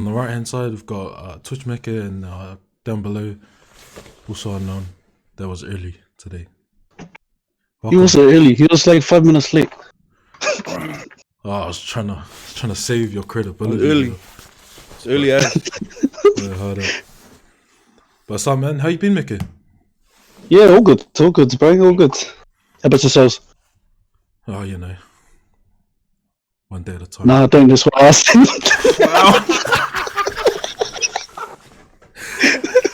the right hand side, we've got Twxtchmeke, and down below, also unknown. That was early today. Welcome. He was early. He was like 5 minutes late. I was trying to save your credibility. Early. It's early as. Yeah, hard up. But some man, how you been, Meke? Yeah, all good, bro, all good. How about yourselves? Oh, you know, one day at a time. Nah, don't just what I asked.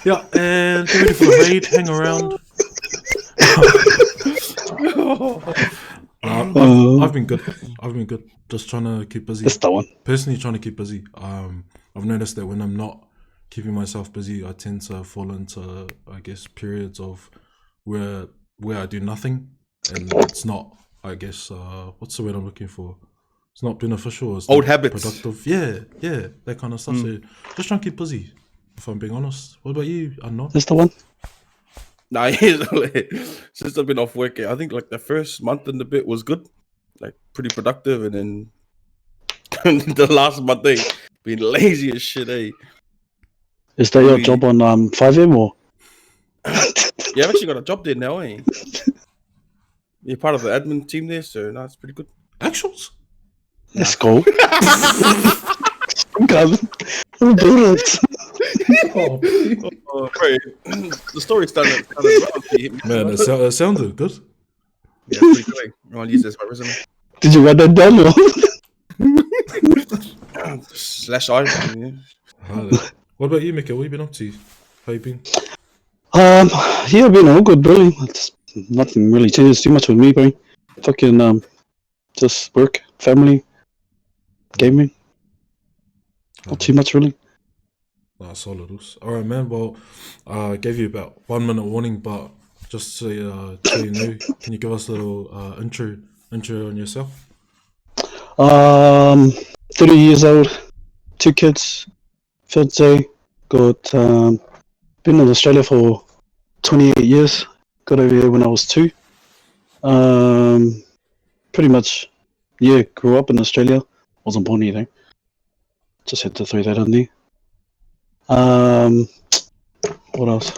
Yeah, and get ready for the raid. Hang around. I've been good. Just trying to keep busy. That's the one. Personally, trying to keep busy. I've noticed that when I'm not keeping myself busy, I tend to fall into, I guess, periods of where I do nothing, and it's not, I guess, what's the word I'm looking for? It's not beneficial. It's old not habits. Productive. Yeah, that kind of stuff. So just trying to keep busy, if I'm being honest. What about you, Unknown? That's the one. Nah, since I've been off work, I think like the first month and a bit was good, like pretty productive, and then the last month, been lazy as shit, eh? Is that your job on 5M or? Yeah, I've actually got a job there now, eh? You're part of the admin team there, so no, it's pretty good. Actuals? Let's go. Who do it? The story started well. Man, it sounded good. Yeah, pretty good. I'll use this as my resume. Did you write that down? /I. Yeah. What about you, Meke? What have you been up to? How you been? Yeah, I've been all good, bro. Nothing really changes too much with me, bro. Fucking just work, family, gaming. Not too much, really. Solid. Alright, man. Well, I gave you about 1 minute warning, but just so you know, can you give us a little intro on yourself? 30 years old, 2 kids, fiance, got been in Australia for 28 years. Got over here when I was 2. Pretty much, yeah, grew up in Australia. Wasn't born here though. Just had to throw that in there. What else?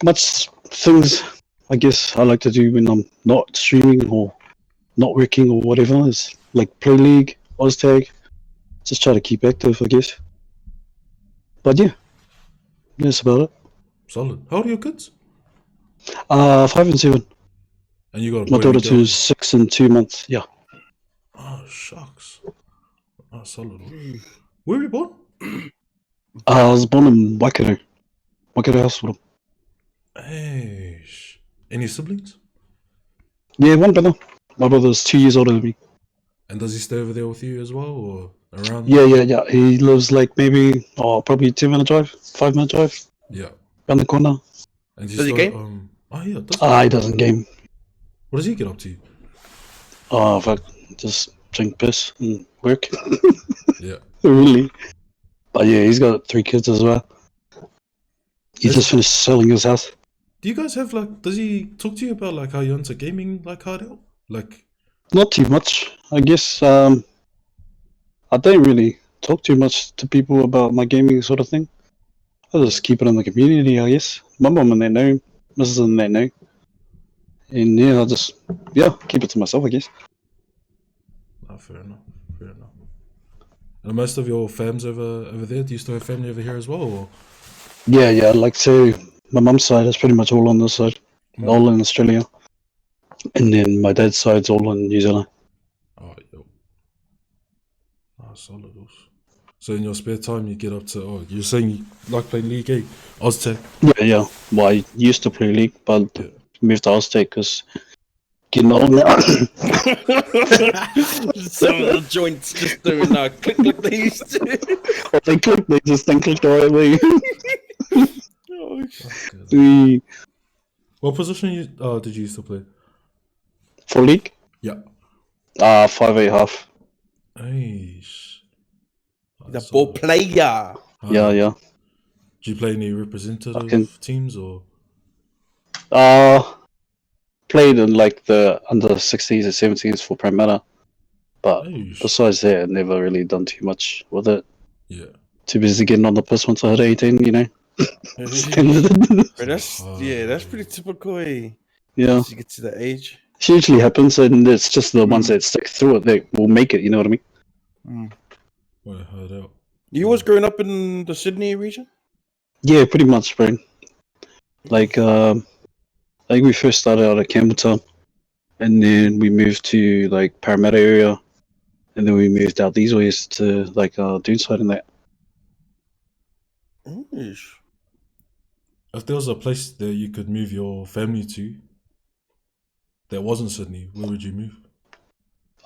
Much things I guess I like to do when I'm not streaming or not working or whatever is like play League, Oztag. Just try to keep active, I guess. But yeah, that's about it. Solid. How old are your kids? 5 and 7. And you got my daughter to 6 and 2 months. Yeah. Oh shucks. Oh, solid. Where were you born? I was born in Waikato Hospital. Hey, any siblings? Yeah, one brother. My brother's 2 years older than me. And does he stay over there with you as well, or around? Yeah. He lives like maybe probably 2-minute drive, 5-minute drive. Yeah. Around the corner. And does he game? Yeah. He doesn't game. What does he get up to? Oh, fuck. Just drink piss and work. Yeah. Really. But yeah, he's got 3 kids as well. He just finished selling his house. Do you guys have does he talk to you about how you're into gaming hard out? Not too much, I guess. I don't really talk too much to people about my gaming sort of thing. I just keep it in the community, I guess. My mum and they know, Mrs. and they know. And yeah, I just keep it to myself, I guess. Oh, fair enough. And most of your fams over there, do you still have family over here as well? Or? Yeah, like so my mum's side is pretty much all on this side. All in Australia. And then my dad's side's all in New Zealand. Oh, yo. Oh, solid. So in your spare time you get up to, you're saying you like playing League, eh? Oztag? Yeah. Well, I used to play League, but moved to Oztag because getting old now. Some of the joints just doing click they used to. They just don't click the right way. What position did you used to play? For League? Yeah. 5'8" half. Nice. The ball player. Yeah. Do you play any representative teams or? Played in the under 16s and 17s for Prime Matter, but besides that, I never really done too much with it. Yeah. Too busy getting on the piss once I hit 18, you know. But that's pretty typical. Yeah. Once you get to that age. It usually happens, and it's just the ones that stick through it that will make it, you know what I mean? Well, I heard out. You was growing up in the Sydney region? Yeah, pretty much, bro. Like, I think we first started out at Campbelltown, and then we moved to, like, Parramatta area, and then we moved out these ways to, like, Doonside and that. Ish. If there was a place that you could move your family to that wasn't Sydney, where would you move?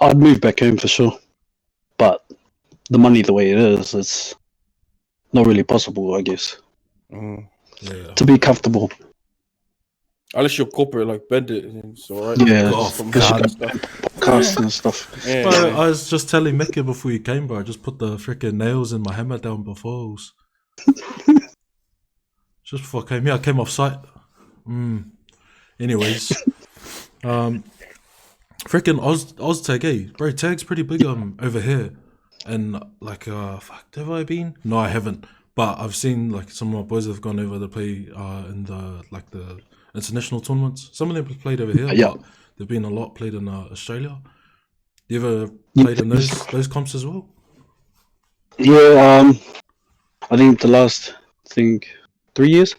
I'd move back home for sure, but the money the way it is, it's not really possible, I guess, Yeah. to be comfortable. Unless you're corporate like Bandit, it's alright. Yeah, From because you God got stuff. podcasts and stuff. Yeah, Bro, yeah. I was just telling Meke before you came, bro. I just put the freaking nails in my hammer down before. Just before I came here, I came off site. Anyways, freaking Oz tag, bro. Tag's pretty big over here, and like fuck, have I been? No, I haven't. But I've seen like some of my boys have gone over to play in the international tournaments. Some of them have played over here, Yeah. but there've been a lot played in Australia. You ever played in those comps as well? Yeah, I think the last 3 years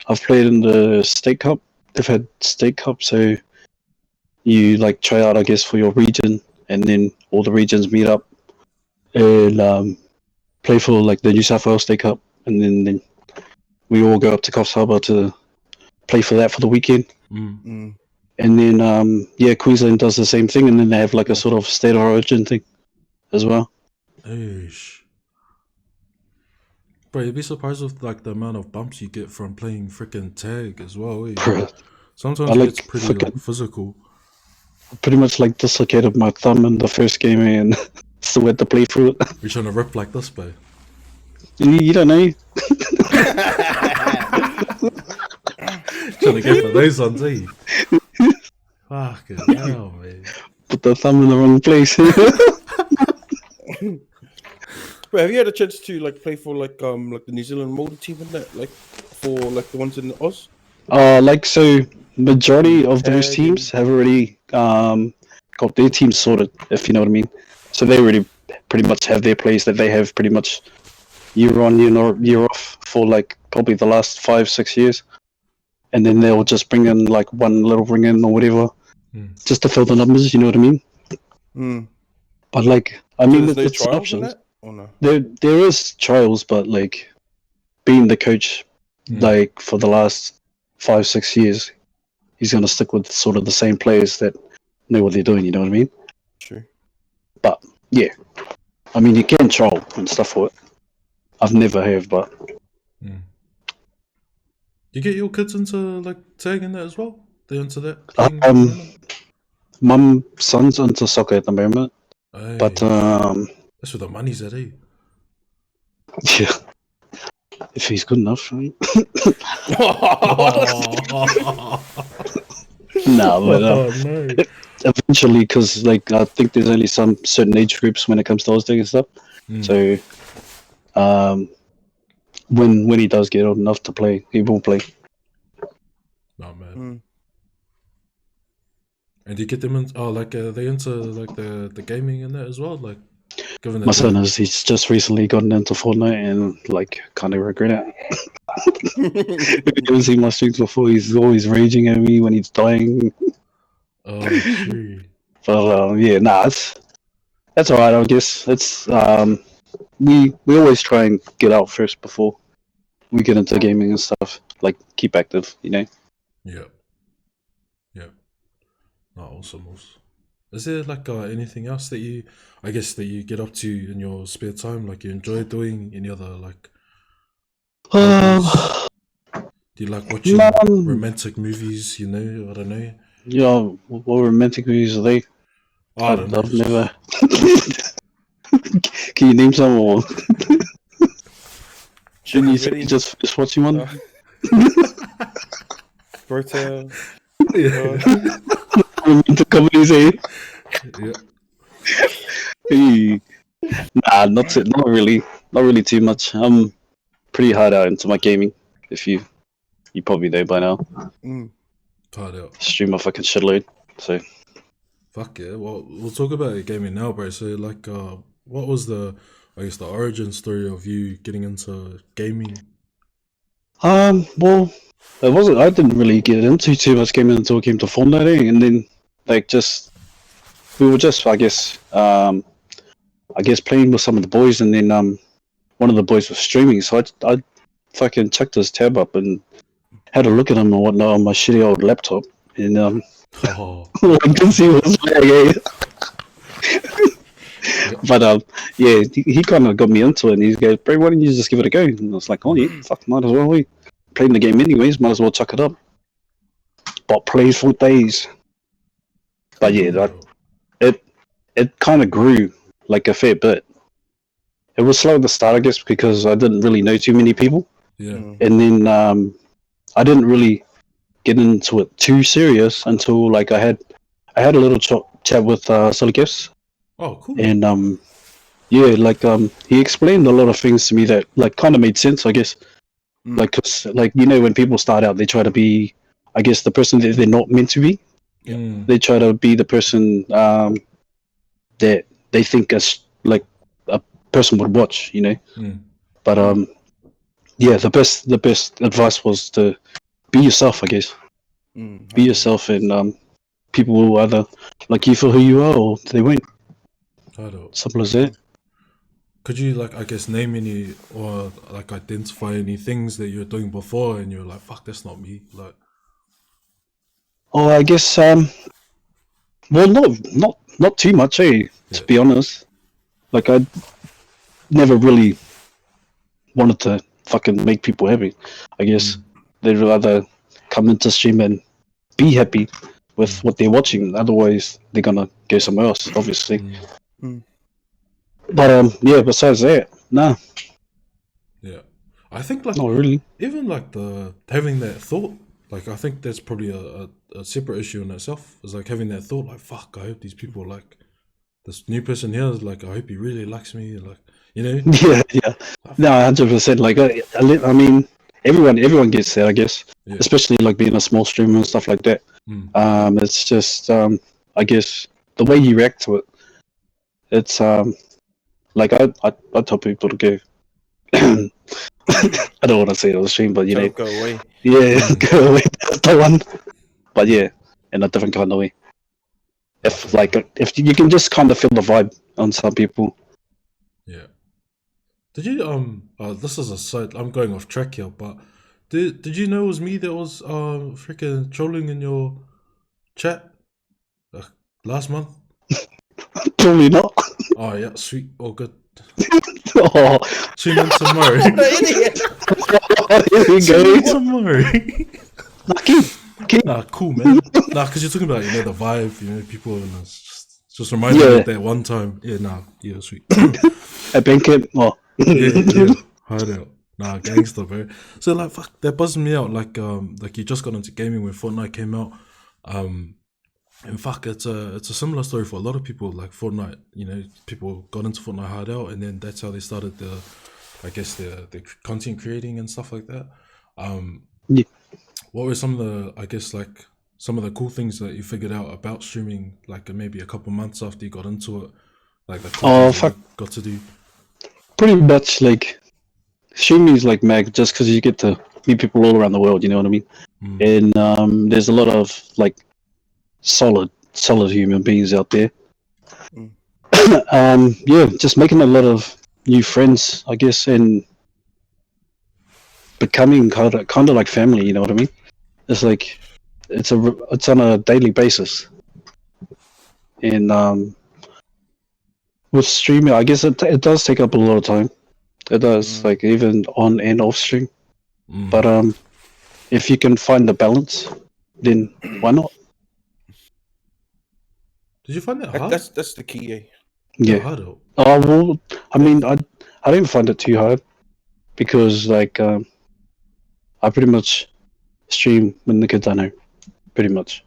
I've played in the State Cup. They've had State Cup, so you like try out, I guess, for your region, and then all the regions meet up and play for like the New South Wales State Cup, and then we all go up to Coffs Harbour to play for that for the weekend. And then Queensland does the same thing, and then they have like a sort of state of origin thing as well. Eesh. Bro, you'd be surprised with like the amount of bumps you get from playing freaking tag as well. Bro, Sometimes I it like gets pretty freaking- physical. Pretty much like dislocated my thumb in the first game, and still had to play through it. You're trying to rip like this, bro. You don't know. Trying to go for those ones, eh? Fucking hell, man. Put the thumb in the wrong place. But have you had a chance to like play for like the New Zealand motor team and that, like for like the ones in Oz? So majority of those teams have already got their teams sorted, if you know what I mean. So they already pretty much have their plays that they have pretty much year on, year off for like probably the last 5-6 years. And then they'll just bring in like one little ring in or whatever, just to fill the numbers, you know what I mean? But like, I mean, there's no it's trials options. in that? Or no? There is trials, but like being the coach, like for the last 5-6 years, he's gonna stick with sort of the same players that know what they're doing. You know what I mean? Sure. But yeah, I mean, you can trial and stuff for it. I've never have, but You get your kids into like tagging that as well? They into that? Mum, son's into soccer at the moment, Aye. but That's where the money's at, eh? yeah, if he's good enough, right? No, but no. eventually, because like I think there's only some certain age groups when it comes to hosting and stuff. So, when he does get old enough to play, he will play. No, man. And do you get them in? Oh, like are they into like the gaming and that as well? Like, given that My son he's just recently gotten into Fortnite and like kind of regret it. If you haven't seen my streams before, he's always raging at me when he's dying. Oh, true. But yeah, that's alright. I guess it's we always try and get out first before we get into gaming and stuff. Like keep active, you know. Yeah. Yeah. No, awesome. Is there like anything else that you get up to in your spare time? Like you enjoy doing any other like? Do you like watching romantic movies? You know, I don't know. Yeah, what romantic movies are they? I don't know. I've never. Can you name some or? Didn't you say you just watching one? Berta. Romantic comedies, eh? Yeah. Hey. Nah, not really. not really too much. I'm pretty hard out into my gaming. If you probably know by now. Mm. Tired out. Stream a fucking shitload. So Fuck yeah. Well, we'll talk about your gaming now, bro. So, like, what was the origin story of you getting into gaming? well, it wasn't. I didn't really get into too much gaming until it came to Fortnite, and then like we were just I guess playing with some of the boys, and then one of the boys was streaming, so I fucking checked his tab up and had a look at him and whatnot on my shitty old laptop, and Oh, all I could see was lag. But yeah, he kind of got me into it, and he goes, "Bro, why don't you just give it a go?" And I was like, "Oh yeah, fuck, might as well. We playing the game anyways, might as well chuck it up." But plays for days. But yeah, it kind of grew like a fair bit. It was slow at the start, I guess, because I didn't really know too many people, yeah. and then I didn't really get into it too serious until like I had a little chat with Silly Gifts, Oh, cool. and yeah, like he explained a lot of things to me that like kind of made sense, I guess. Like, 'cause, like when people start out, they try to be, I guess, the person that they're not meant to be. They try to be the person that they think is like a person would watch, But yeah, the best advice was to be yourself, I guess. Be yourself, and people will either like you for who you are, or they won't. Simple as that. Could you like, I guess, name any or like identify any things that you were doing before and you're like, fuck, that's not me? Like, Oh, I guess well, not too much, eh? To be honest, like I never really wanted to fucking make people happy. I guess they'd rather come into stream and be happy with what they're watching. Otherwise, they're gonna go somewhere else, obviously. But yeah. Besides that, nah. Yeah, I think like not really. Even like the having that thought, like I think that's probably a separate issue in itself. Is like having that thought, like fuck, I hope these people like this new person here is like, I hope he really likes me, like Yeah. No, 100%. Like I mean, everyone gets that, I guess. Yeah. Especially like being a small streamer and stuff like that. It's just I guess the way you react to it. It's like I tell people to go. I don't want to say it on the stream, but go away. Yeah, go away. That's the one. But yeah, in a different kind of way. If you can just kind of feel the vibe on some people. Yeah. Did you this is a side, I'm going off track here, but did you know it was me that was freaking trolling in your chat last month? Probably not. Oh yeah, sweet. Oh good. Oh. Tune in tomorrow. Here we go. Tune in tomorrow. Nah, cool, man. Nah, because you're talking about the vibe, people, and it's just reminding me of that one time. Yeah, sweet. A banquet. Oh. yeah, hard out. Nah, gangster, bro. So like, fuck, that buzzed me out. Like you just got into gaming when Fortnite came out. And fuck, it's a similar story for a lot of people. Like Fortnite, people got into Fortnite hard out, and then that's how they started the content creating and stuff like that. Yeah. What were some of the cool things that you figured out about streaming? Like maybe a couple months after you got into it, like the cool things you got to do. Pretty much like streaming is like Meke, just because you get to meet people all around the world. You know what I mean? And there's a lot of like solid human beings out there. Yeah, just making a lot of new friends, I guess, and becoming kind of like family. You know what I mean? It's like it's on a daily basis, and with streaming, I guess it does take up a lot of time. It does, like even on and off stream. But if you can find the balance, then why not? Did you find that hard? That's the key, eh? Yeah. Hard. Oh well, I mean, I didn't find it too hard because like I pretty much stream when the kids are home, pretty much.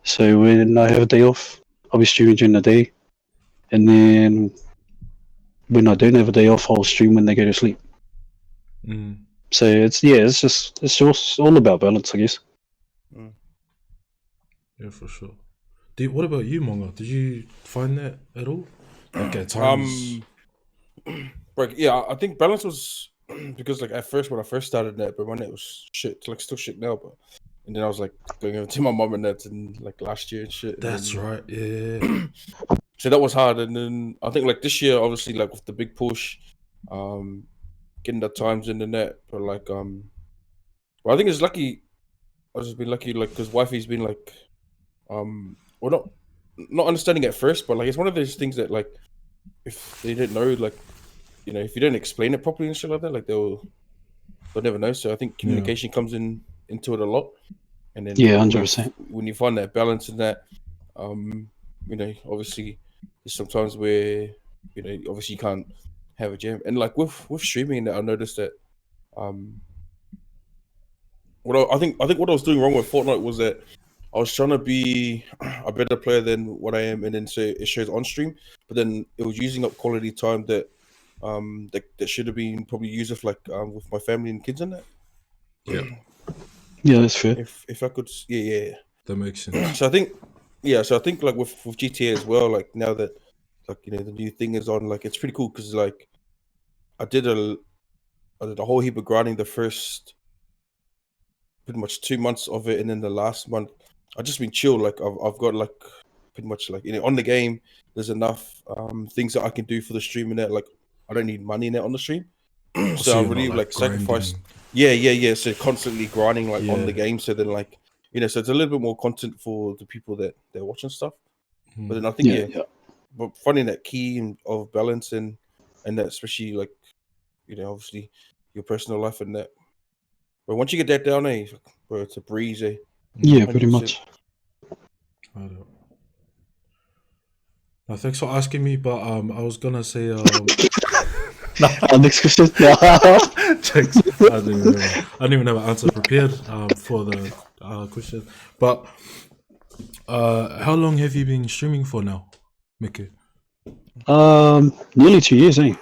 So when I have a day off, I'll be streaming during the day, and then when I don't have a day off, I'll stream when they go to sleep. Mm. So it's just all about balance, I guess. Yeah, for sure. What about you, Monga? Did you find that at all? Like at times. But yeah, I think balance was because like at first when I first started net, but my net was shit, like still shit now, but and then I was like going over to my mom and net and like last year and shit. And That's then, right. Yeah. so that was hard, and then I think like this year, obviously like with the big push, getting the times in the net, but like well, I think it's lucky. I've just been lucky, like because wifey's been like, well not understanding at first, but like it's one of those things that like if they didn't know, like you know, if you don't explain it properly and shit like that, like they'll never know. So I think communication comes into it a lot, and then Yeah, 100%. when you find that balance in that, you know, obviously there's sometimes where you know, obviously you can't have a jam, and like with streaming, I noticed that I think what I was doing wrong with Fortnite was that I was trying to be a better player than what I am, and then so it shows on stream, but then it was using up quality time that that should have been probably used with like with my family and kids and that. Yeah. Yeah, that's fair. If I could, yeah. That makes sense. So I think, like with GTA as well, like now that like you know the new thing is on, like it's pretty cool because like I did a whole heap of grinding the first pretty much 2 months of it, and then the last month I just been chill. Like I've got like pretty much like you know on the game. There's enough things that I can do for the stream and that. Like I don't need money in it on the stream, so I you're really not, like sacrificed. grinding. Yeah. So constantly grinding like on the Yeah. game. So then like you know, so it's a little bit more content for the people that they're watching stuff. But then I think Yeah. but finding that key of balance and that especially like you know obviously your personal life and that. But once you get that down, bro, it's a breeze, Yeah, pretty 100%. much. I don't. No, thanks for asking me, but I was gonna say Next question. Thanks. I didn't even have an answer prepared for the question. But how long have you been streaming for now, Meke? Nearly 2 years, eh?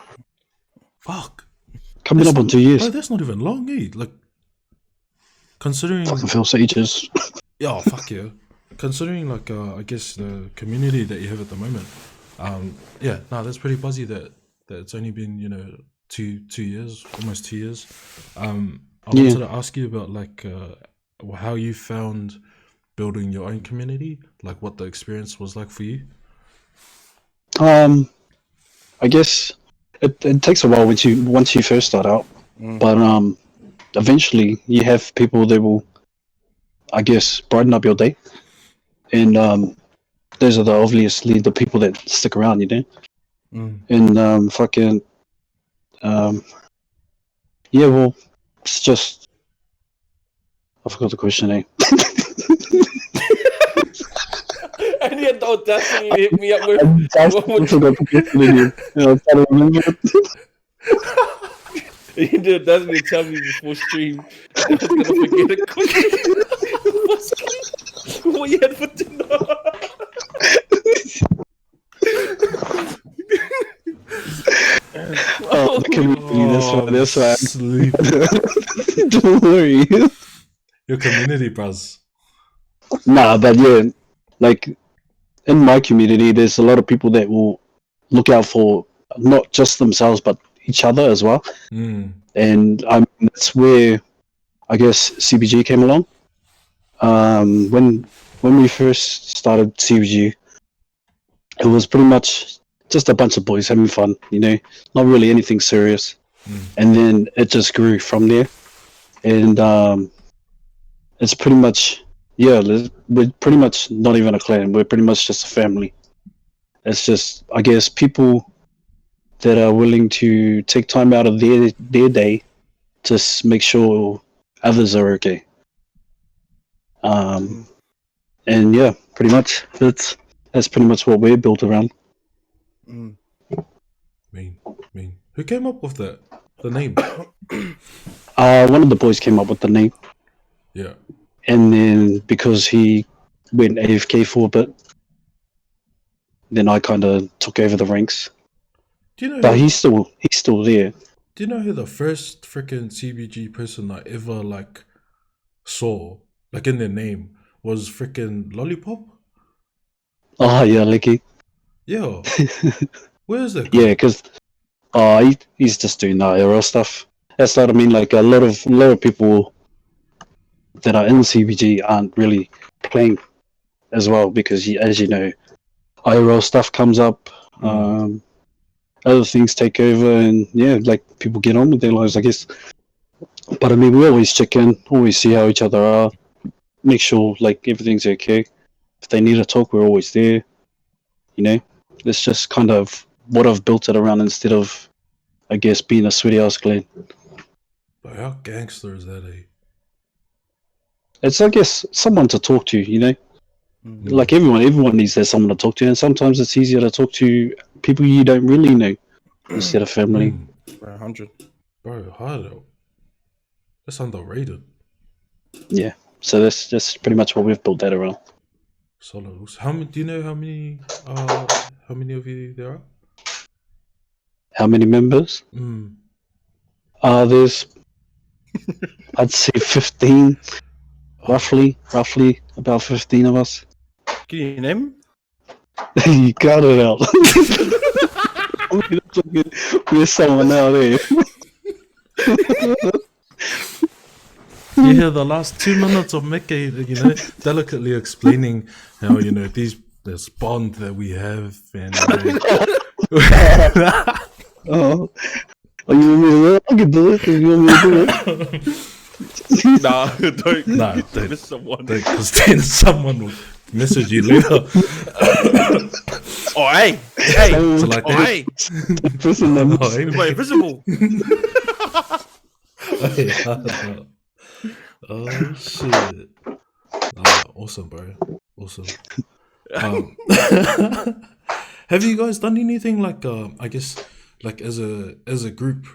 Fuck. Coming up on 2 years. Bro, that's not even long, eh? Like, considering. Fucking feels ages. Yeah, fuck yeah. Considering, like, I guess the community that you have at the moment. Yeah, no, that's pretty buzzy that it's only been, you know, two years, almost 2 years. I wanted to ask you about, like, how you found building your own community, like what the experience was like for you. I guess it takes a while once you first start out, but eventually you have people that will, I guess, brighten up your day, and those are obviously the people that stick around, you know. And fucking yeah, well, it's just I forgot the question, eh? And he had the audacity to hit me up with. I forgot the question again. I was trying to remember it. He had the audacity to tell me before stream. I was gonna forget a question. What you had for dinner? The community, that's why. Sleep. Don't worry. Your community, bros. Nah, but yeah, like in my community, there's a lot of people that will look out for not just themselves but each other as well. And that's where I guess CBG came along. When we first started CBG, it was pretty much just a bunch of boys having fun, you know, not really anything serious. And then it just grew from there. And it's pretty much, yeah, we're pretty much not even a clan. We're pretty much just a family. It's just, I guess, people that are willing to take time out of their day to make sure others are okay. And yeah, pretty much that's pretty much what we're built around. Mean. Who came up with the name? One of the boys came up with the name. Yeah. And then because he went AFK for a bit, then I kind of took over the ranks. Do you know? But he's still there. Do you know who the first freaking CBG person I ever like saw, like in their name, was freaking Lollipop? Oh yeah, Meke. Yeah. Where is that guy? Yeah, because he's just doing the IRL stuff. That's what I mean. Like a lot of people that are in CBG aren't really playing as well because, as you know, IRL stuff comes up. Other things take over, and yeah, like people get on with their lives, I guess. But I mean, we always check in, always see how each other are, make sure like everything's okay. If they need to talk, we're always there. You know, it's just kind of what I've built it around instead of, I guess, being a sweaty ass clan. But how gangster is that, eh? It's, I guess, someone to talk to. You know, like everyone needs that someone to talk to, and sometimes it's easier to talk to people you don't really know instead of family. 100. Bro, hard out. That's underrated. Yeah, so that's just pretty much what we've built that around. Solid. How many? Do you know how many of you there are? How many members? There's, I'd say 15, roughly about 15 of us. Can you name? You got it out. There's someone out there. You hear the last 2 minutes of Meke, you know, delicately explaining how, you know, this bond that we have, and Oh, you want me to do it? I can do it if you want me to do it. Nah, don't. Nah, don't. Miss someone. Because then someone will message you later. Oh, hey. So like, Oh, hey. Prison them. oh, ain't Wait, invisible. it? Oh shit! Oh, awesome, bro. Awesome. Have you guys done anything like, I guess, like as a group,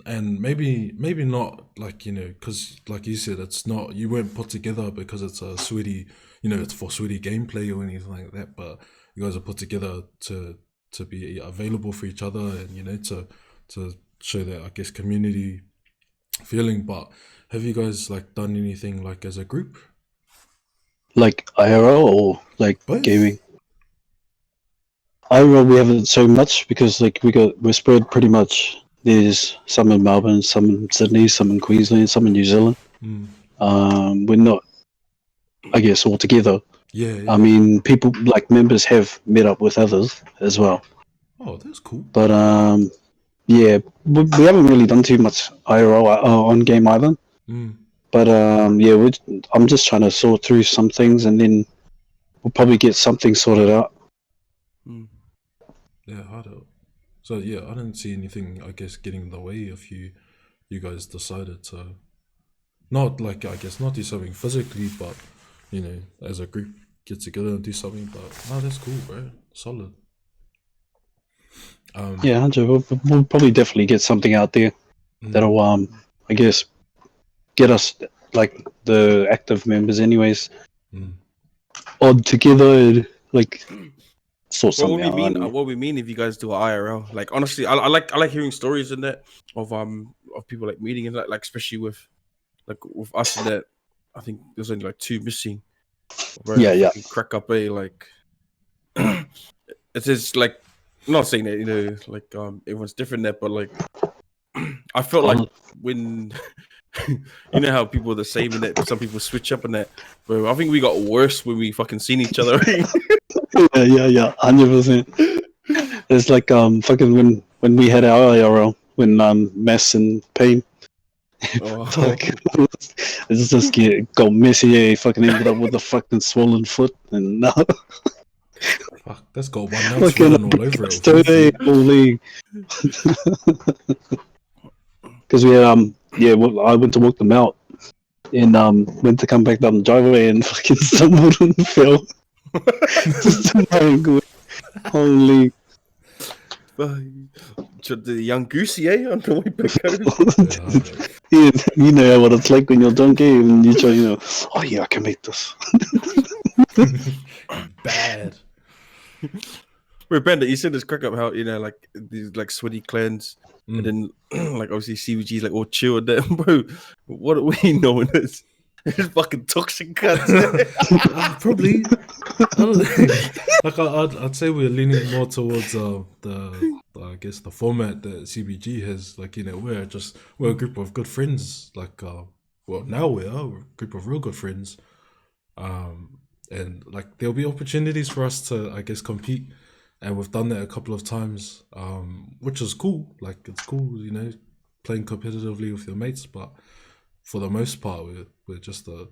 and maybe not like, you know, because like you said, it's not, you weren't put together because it's a sweaty, you know, it's for sweaty gameplay or anything like that, but you guys are put together to be available for each other, and, you know, to show that, I guess, community feeling. But have you guys like done anything like as a group? Like IRL or like Both. gaming? IRL we haven't so much because like we're spread pretty much. There's some in Melbourne, some in Sydney, some in Queensland, some in New Zealand. We're not, I guess, all together. Yeah. I mean, people like members have met up with others as well. Oh, that's cool. But yeah, we haven't really done too much IRL on game either. But yeah, I'm just trying to sort through some things, and then we'll probably get something sorted out. Yeah, hard out. So yeah, I didn't see anything, I guess, getting in the way if you guys decided to not, like, I guess, not do something physically, but, you know, as a group get together and do something. But no, that's cool, bro. Solid. Yeah, 100. We'll probably definitely get something out there that'll I guess get us like the active members anyways on together and like sort something out. What we mean if you guys do IRL? Like, honestly, I like hearing stories in that of people like meeting and that, like, especially with us in that. I think there's only like 2 missing. Yeah. Crack up, like it's just like, I'm not saying that, you know, like everyone's different there, but like I felt like when you know how people are the same in that some people switch up in that, but I think we got worse when we fucking seen each other. yeah, 100%. It's like fucking when we had our IRL when Mass and Pain. Like, it's just got messy. Fucking ended up with a fucking swollen foot, and fuck, that's got one now swollen all over it. Holy. Because we I went to walk them out, and went to come back down the driveway and fucking stumbled and fell. Just holy. The young goosey, on the way back home. Yeah, you know what it's like when you're drunk, and you try, you know, oh yeah, I can make this. Bad. Bro, Brenda, you said this crack up how like these like sweaty clans, and then like obviously CVG's like all chill with them, bro. What are we known as? These fucking toxic cunts. Probably. I don't like I'd say we're leaning more towards the I guess the format that CBG has. Like we're a group of good friends. Like well now we're a group of real good friends. And like there'll be opportunities for us to I guess compete, and we've done that a couple of times. Which is cool. Like it's cool, playing competitively with your mates, but for the most part we're just a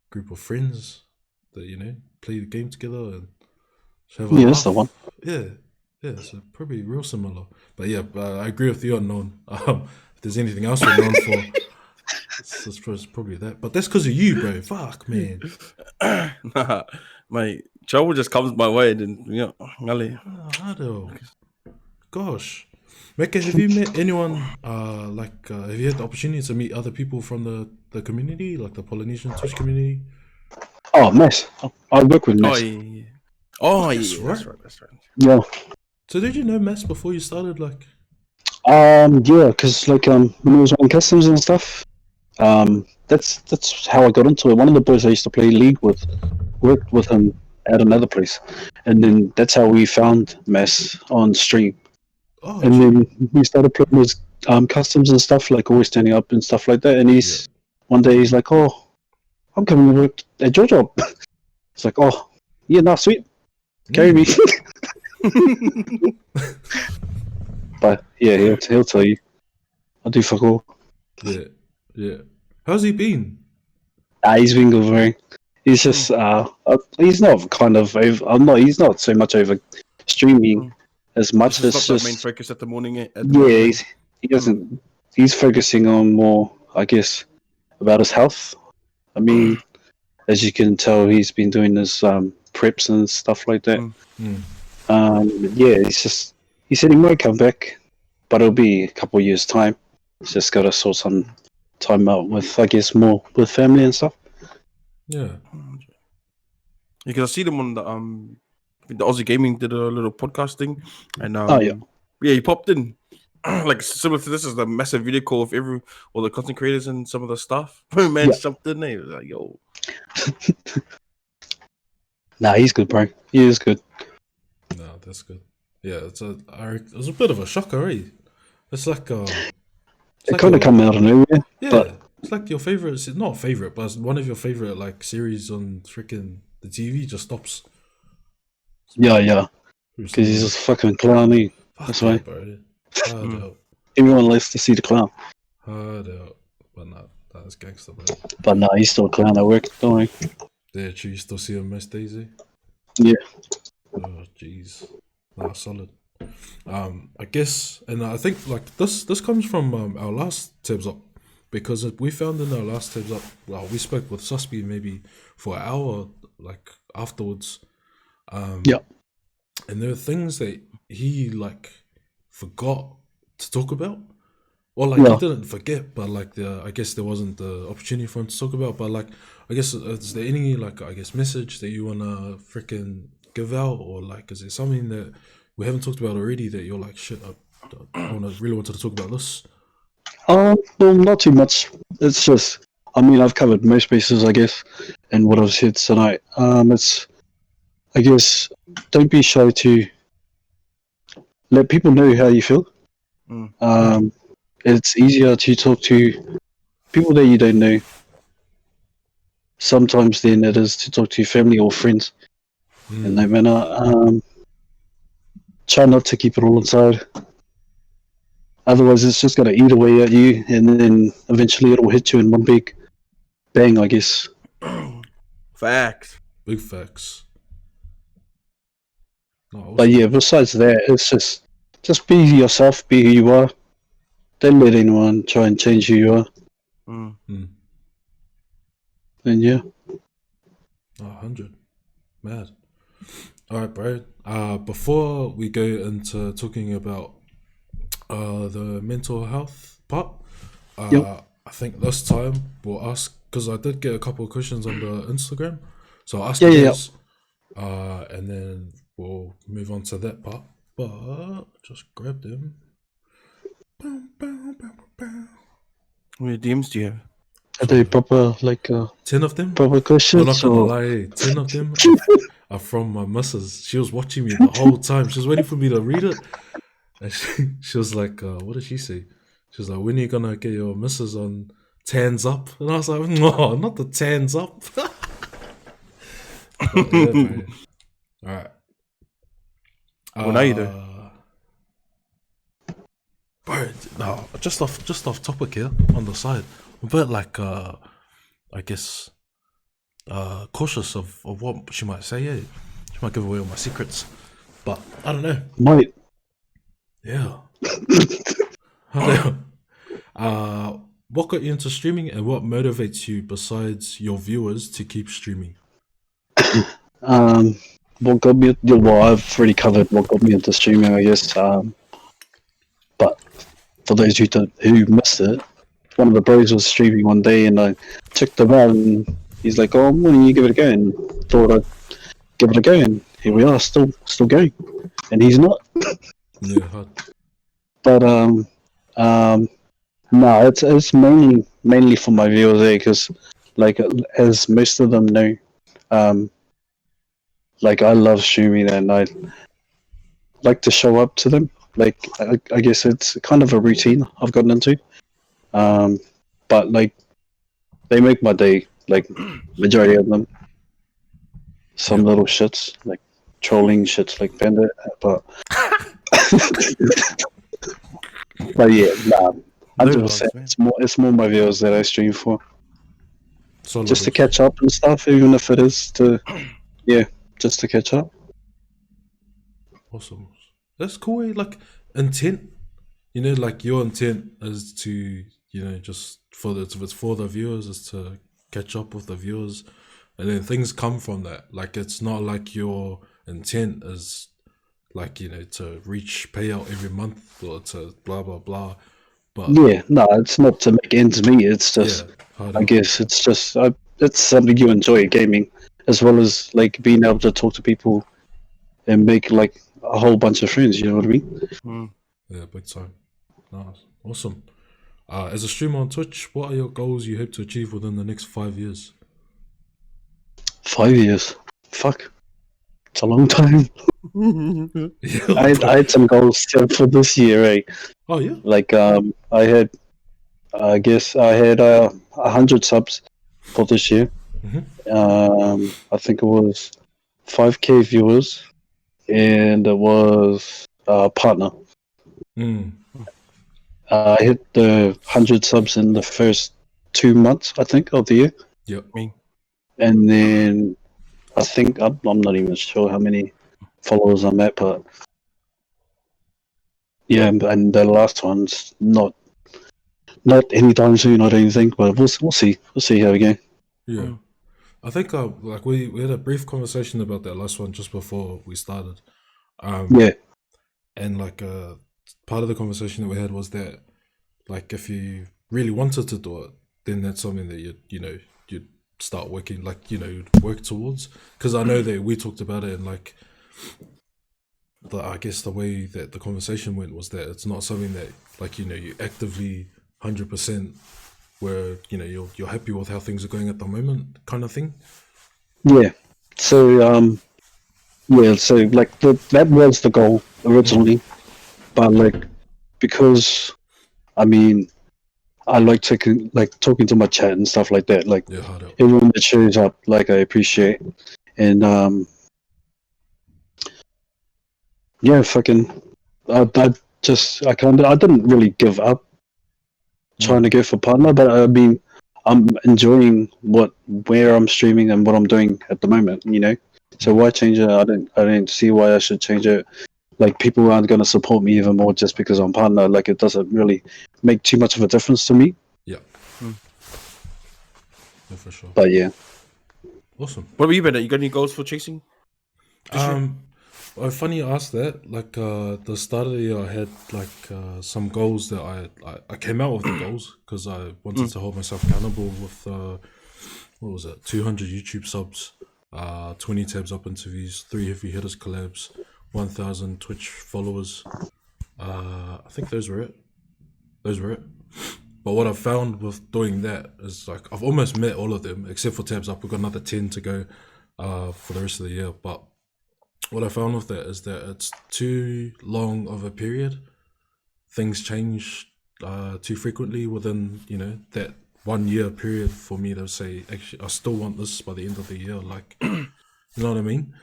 group of friends that play the game together and have a Yeah, laugh. that's the one. Yeah, so probably real similar. But yeah, I agree with you on known. If there's anything else we're known for, it's probably that. But that's because of you, bro. Fuck, man. Nah, my trouble just comes my way, and then ngale. I don't. Gosh, Meke, have you met anyone? Have you had the opportunity to meet other people from the community, like the Polynesian Twitch community? Oh, Mess. I work with Oh Mess. yeah. Oh That's yeah, right. that's right. Yeah. So did you know Mess before you started? Like, Yeah, because like when I was on customs and stuff, that's how I got into it. One of the boys I used to play league with worked with him at another place, and then that's how we found Mess on stream. oh, And gee. then we started playing his customs and stuff, like always standing up and stuff like that. And one day he's like, "Oh, I'm coming to work at your job." It's like, "Oh, yeah, nah, sweet, carry me." But yeah, he'll tell you. I do fuck all. Yeah. How's he been? He's been good, very. He's just he's not kind of over. He's not so much over streaming as much This as is not just the main focus at the morning. yeah. He doesn't. He's focusing on more, I guess, about his health. I mean, as you can tell, he's been doing his preps and stuff like that. Yeah, he said he might come back, but it'll be a couple of years' time. He's just got to sort some time out with, I guess, more with family and stuff. Yeah. Because I see them on the Aussie Gaming did a little podcast thing, and yeah, he popped in. Like similar to this is the massive video call of all the content creators and some of the staff. Man, jumped in there. He was like, yo. Nah, he's good, bro. He is good. No, that's good. Yeah, it was a bit of a shocker, eh? It's like It kind of come out of nowhere. Yeah, but it's like your favorite. It's not favorite, but it's one of your favorite like series on freaking the TV just stops. Yeah, because he's just fucking clowny. That's why. Bro. Hard out. Everyone likes to see the clown. Hard out. But nah, that's gangster, bro. But nah, he's still a clown at work, don't worry. Yeah, true. You still see him most days, eh? Yeah. Oh, jeez. Nah, solid. I guess, and I think like this comes from our last tabs up, because we found in our last tabs up. Well, we spoke with Susby maybe for an hour, like afterwards. Yeah. And there were things that he like forgot to talk about. Well, like he didn't forget, but like I guess there wasn't the opportunity for him to talk about. But like, I guess is there any like message that you wanna freaking give out, or like is there something that we haven't talked about already that you're like shit? I really wanted to talk about this. Well, not too much. It's just, I mean, I've covered most bases, I guess, and what I've said tonight. It's, I guess, don't be shy to let people know how you feel. It's easier to talk to people that you don't know sometimes than it is to talk to family or friends. In no manner. Try not to keep it all inside. Otherwise, it's just going to eat away at you, and then eventually it'll hit you in one big bang, I guess. Facts. Big facts. No, but yeah, besides that, it's just be yourself, be who you are. Don't let anyone try and change who you are. And yeah. 100. Mad. All right, bro. Before we go into talking about the mental health part, I think this time we'll ask, because I did get a couple of questions on the Instagram, so I'll ask you guys, and then we'll move on to that part. But just grab them. Bow, bow, bow, bow. How many DMs do you have? Are they proper 10 of them? proper I'm not questions gonna or lie, 10 of them are from my missus. She was watching me the whole time. She was waiting for me to read it. And she was like, what did she say? She was like, when are you gonna get your missus on Tans Up? And I was like, no, not the Tans Up. But yeah, man. Alright. What are you doing? Bro, no, just off topic here on the side. I'm a bit like I guess cautious of what she might say. Yeah, she might give away all my secrets, but I don't know. might. Yeah, I don't know. What got you into streaming, and what motivates you besides your viewers to keep streaming? What got me? Well, I've already covered what got me into streaming, I guess. But for those who missed it, one of the bros was streaming one day, and I checked him out, and he's like, "Oh, why don't you give it a go?" And thought I'd give it a go, and here we are, still going. And he's not. Yeah, hard. But no, it's mainly for my viewers there, because like as most of them know, like I love streaming, and I like to show up to them. Like I guess it's kind of a routine I've gotten into. But like they make my day. Like majority of them, some Yep. little shits like trolling shits like Bandit, but but yeah, nah, No 100%. loves, man. It's more my viewers that I stream for, Solid. just to catch up and stuff. Even if it is to, yeah, just to catch up. Awesome. That's cool. Eh? Like intent, like your intent is to, just if it's for the viewers, is to catch up with the viewers, and then things come from that. Like it's not like your intent is like to reach payout every month or to blah blah blah. But Yeah, no, it's not to make ends meet. It's just, yeah, hard I out. guess, it's just it's something you enjoy gaming, as well as like being able to talk to people and make like a whole bunch of friends. You know what I mean? Mm. Yeah, big time. Nice, awesome. As a streamer on Twitch, what are your goals you hope to achieve within the next 5 years? 5 years. Fuck. It's a long time. Yeah, I had some goals set for this year, eh? oh yeah. Like I guess I had 100 subs for this year. I think it was 5K viewers, and it was partner. Mm. I hit the 100 subs in the first 2 months, I think, of the year, Yep. Me. and then I think I'm not even sure how many followers I'm at, but yeah, and the last one's not anytime soon, I don't think, but we'll see. We'll see how we go. Yeah. Mm. I think like we had a brief conversation about that last one just before we started. Yeah, And like part of the conversation that we had was that like if you really wanted to do it, then that's something that you'd start working, like you'd work towards. Because I know that we talked about it, and like I guess the way that the conversation went was that it's not something that like you actively 100% where you're happy with how things are going at the moment, kind of thing. yeah. So yeah, so like that was the goal originally, but like because I mean I like taking like talking to my chat and stuff like that. Like Yeah, hard out. everyone that shows up, like I appreciate, and yeah, fucking, I didn't really give up trying to go for partner, but I mean, I'm enjoying where I'm streaming and what I'm doing at the moment, So why change it? I don't see why I should change it. Like people aren't going to support me even more just because I'm partner. Like it doesn't really make too much of a difference to me. Yeah. Yeah, for sure. But yeah, Awesome. What have you been at? You got any goals for chasing? Well, funny you asked that. Like the start of the year, I had like some goals that I came out with the goals because I wanted to hold myself accountable with what was it, 200 YouTube subs 20 tabs up interviews, 3 heavy hitters collabs, 1,000 Twitch followers. I think those were it. But what I've found with doing that is like I've almost met all of them except for tabs up. We've got another 10 to go for the rest of the year. But what I found with that is that it's too long of a period. Things change too frequently within, that 1 year period for me to say, actually, I still want this by the end of the year. Like, you know what I mean?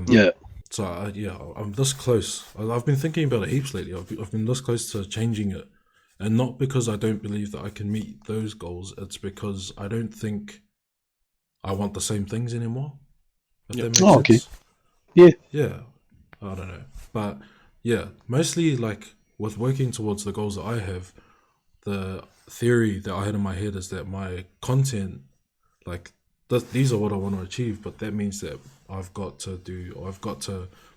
Yeah. So I'm this close. I've been thinking about it heaps lately. I've been this close to changing it, and not because I don't believe that I can meet those goals. It's because I don't think I want the same things anymore. If that makes sense. Okay. Yeah. Yeah. I don't know, but yeah, mostly like with working towards the goals that I have, the theory that I had in my head is that my content, like these are what I want to achieve, but that means that I've got to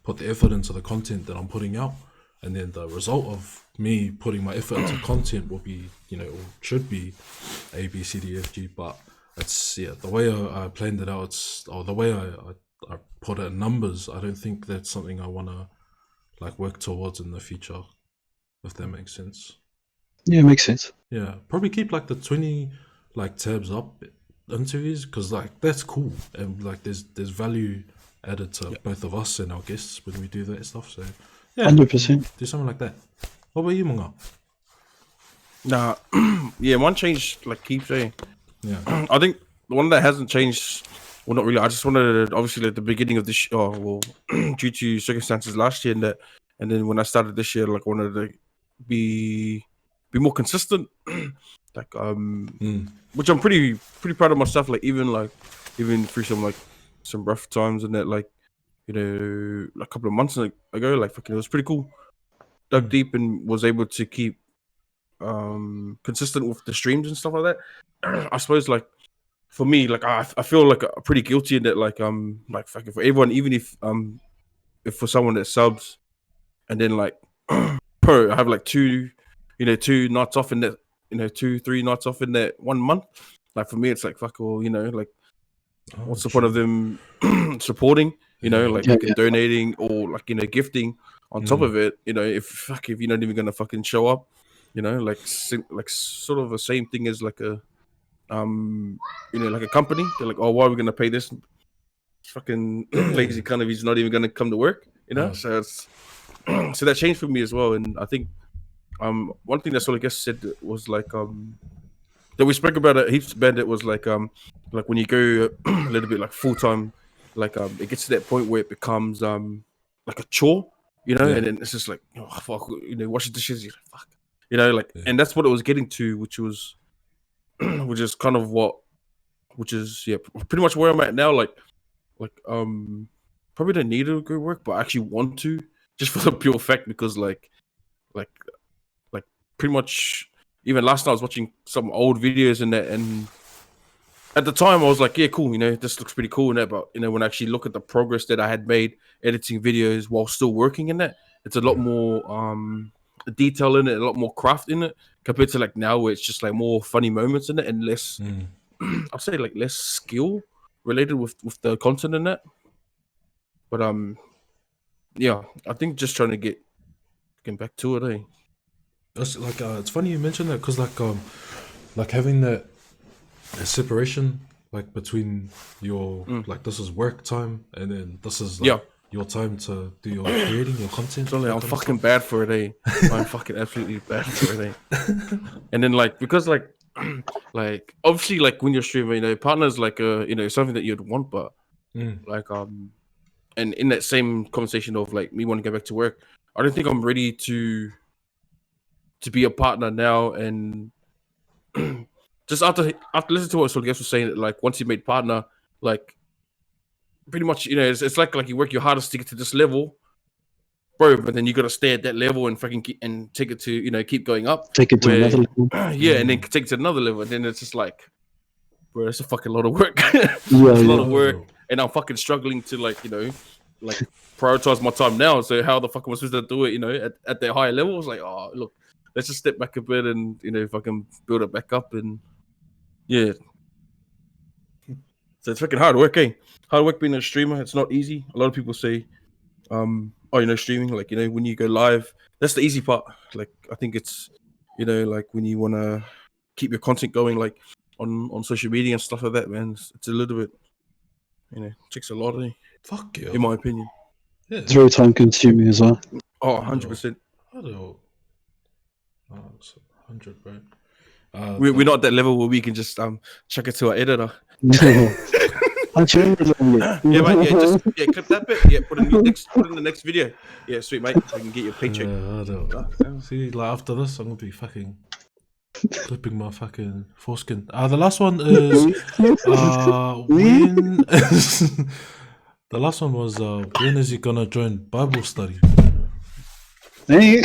put the effort into the content that I'm putting out, and then the result of me putting my effort into content will be, or should be A, B, C, D, F, G. But it's the way I planned it out, or the way I put it in numbers. I don't think that's something I want to like work towards in the future, if that makes sense. Yeah, makes sense. Yeah, probably keep like the 20 like tabs up interviews, because like that's cool, and like there's value added to both of us and our guests when we do that stuff. So yeah, 100%. do something like that. What about you, Munga? Nah, yeah, one change like keep saying. Yeah, I think the one that hasn't changed. Well, not really. I just wanted to, obviously at the beginning of this. Due to circumstances last year and then when I started this year, like I wanted to be more consistent. Like which I'm pretty proud of myself. Like even through some rough times and that, like a couple of months ago, like fucking it was pretty cool. Dug deep and was able to keep consistent with the streams and stuff like that. I suppose like for me, like I feel like pretty guilty in that, like like fucking for everyone, even if for someone that subs and then like I have like two nights off in that, 2-3 nights off in that 1 month. Like for me, it's like fuck all, like what's the point of them supporting, like fucking donating or like gifting on top of it, if you're not even gonna fucking show up, like sort of the same thing as like a like a company. They're like, oh, why are we gonna pay this fucking lazy kind of, he's not even gonna come to work, so it's so that changed for me as well. And I think one thing that sort of guest said was like that we spoke about it heaps, Bandit, was like when you go a little bit like full time, like it gets to that point where it becomes like a chore, and then it's just like, oh fuck, washing dishes, you're like, fuck, like and that's what it was getting to, which is kind of which is pretty much where I'm at now. Like probably don't need to go work, but I actually want to, just for the pure fact, because like pretty much even last night I was watching some old videos and that, and at the time I was like, yeah, cool, this looks pretty cool and that, but when I actually look at the progress that I had made editing videos while still working in that, it's a lot more detail in it, a lot more craft in it, compared to like now where it's just like more funny moments in it and less I'd say like less skill related with the content in that. But I think just trying to get back to it, that's like it's funny you mentioned that, because like having that separation like between your like this is work time and then this is like your time to do your creating your content. I'm fucking bad for it, I'm fucking absolutely bad for it, And then like because like obviously like when you're streaming, partner's like something that you'd want, but like and in that same conversation of like me wanting to get back to work, I don't think I'm ready to be a partner now. And just after listening to what Sol Guest was saying, that like once you made partner, like pretty much it's like you work your hardest to get to this level, bro, but then you got to stay at that level and fucking and take it to keep going up, Take it to another level. and then take it to another level, and then it's just like, bro, it's a fucking lot of work. It's a lot of work, and I'm fucking struggling to like prioritize my time now. So how the fuck am I supposed to do it at that higher level? It's like, oh look, let's just step back a bit and fucking build it back up. And So it's freaking hard work, eh? Hard work being a streamer. It's not easy. A lot of people say, streaming, like, when you go live, that's the easy part. Like, I think it's, like when you want to keep your content going, like on social media and stuff like that, man, it's a little bit, takes a lot, Fuck yeah. in my opinion. Yeah. It's very time consuming as well. Oh, 100%. I don't. Oh, it's 100, bro. We're not at that level where we can just chuck it to our editor. I'm sure Yeah, man. Yeah, clip that bit. Yeah, put in the next video. Yeah, sweet, mate. So you can get your paycheck. I don't. See, like after this, I'm gonna be fucking clipping my fucking foreskin. The last one is when the last one was when is he gonna join Bible study? Hey,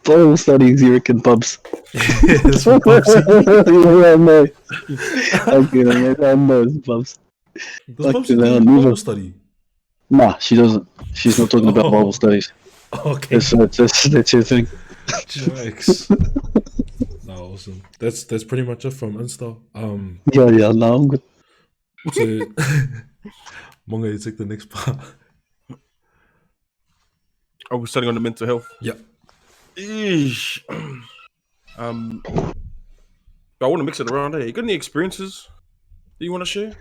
Bible studies, you reckon, pubs? It's for Bubs. Yeah, I know. I know it's pubs. Does Bubs Fucking do hell, Bible neither. study? Nah, she doesn't. She's not talking about Bible studies. Okay. That's your thing. Jokes. No, awesome. That's pretty much it from Insta. Yeah, no, I'm good. So Monga, you take the next part. Oh, we're starting on the mental health. Yeah. Eesh. I want to mix it around. Hey, you got any experiences that you want to share?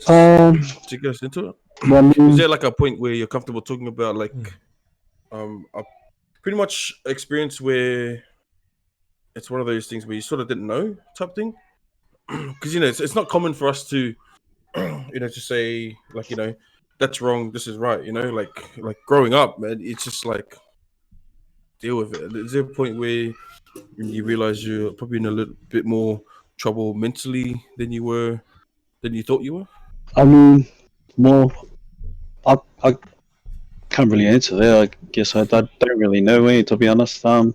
To get us into it. Well, Is there like a point where you're comfortable talking about like a pretty much experience where it's one of those things where you sort of didn't know type thing? Because it's not common for us to to say like that's wrong, this is right. Like growing up, man, it's just like deal with it. Is there a point where you realize you're probably in a little bit more trouble mentally than you thought you were? I mean, well, I can't really answer that. I guess I don't really know, to be honest. But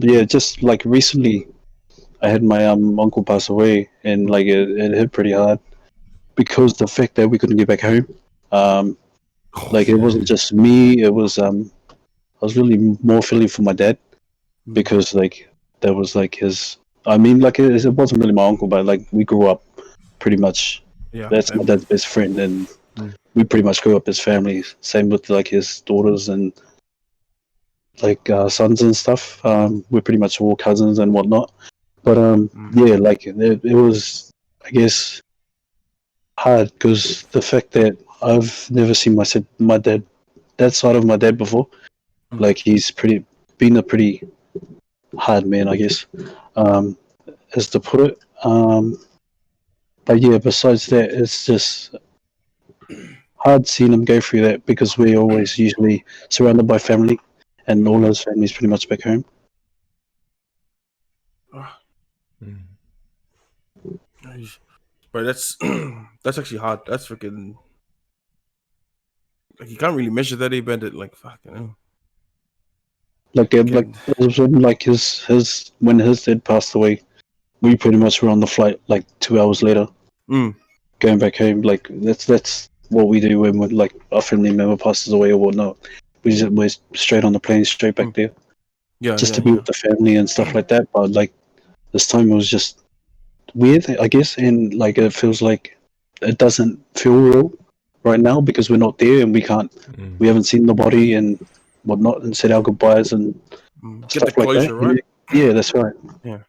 yeah, just like recently, I had my uncle pass away, and like it hit pretty hard because the fact that we couldn't get back home. Like it wasn't just me; it was I was really more feeling for my dad because like that was like his. I mean, like it wasn't really my uncle, but like we grew up pretty much. Yeah, That's my dad's best friend, and we pretty much grew up as family. Same with like his daughters and like sons and stuff. We're pretty much all cousins and whatnot. But yeah, like it was, I guess, hard because the fact that I've never seen my dad, that side of my dad before. Like he's been a pretty hard man, I guess, as to put it. But yeah, besides that, it's just hard seeing him go through that because we're always usually surrounded by family, and all his family's pretty much back home. But that's actually hard. That's freaking like you can't really measure that event. Like fucking hell. Like it was when when his dad passed away, we pretty much were on the flight like 2 hours later, going back home. Like that's what we do when like our family member passes away or whatnot. We're straight on the plane, straight back there. Just to be with the family and stuff like that. But like this time it was just weird, I guess, and like it feels like it doesn't feel real right now because we're not there and we haven't seen the body and whatnot and said our goodbyes and get the closure, like that. right? Yeah, that's right. Yeah.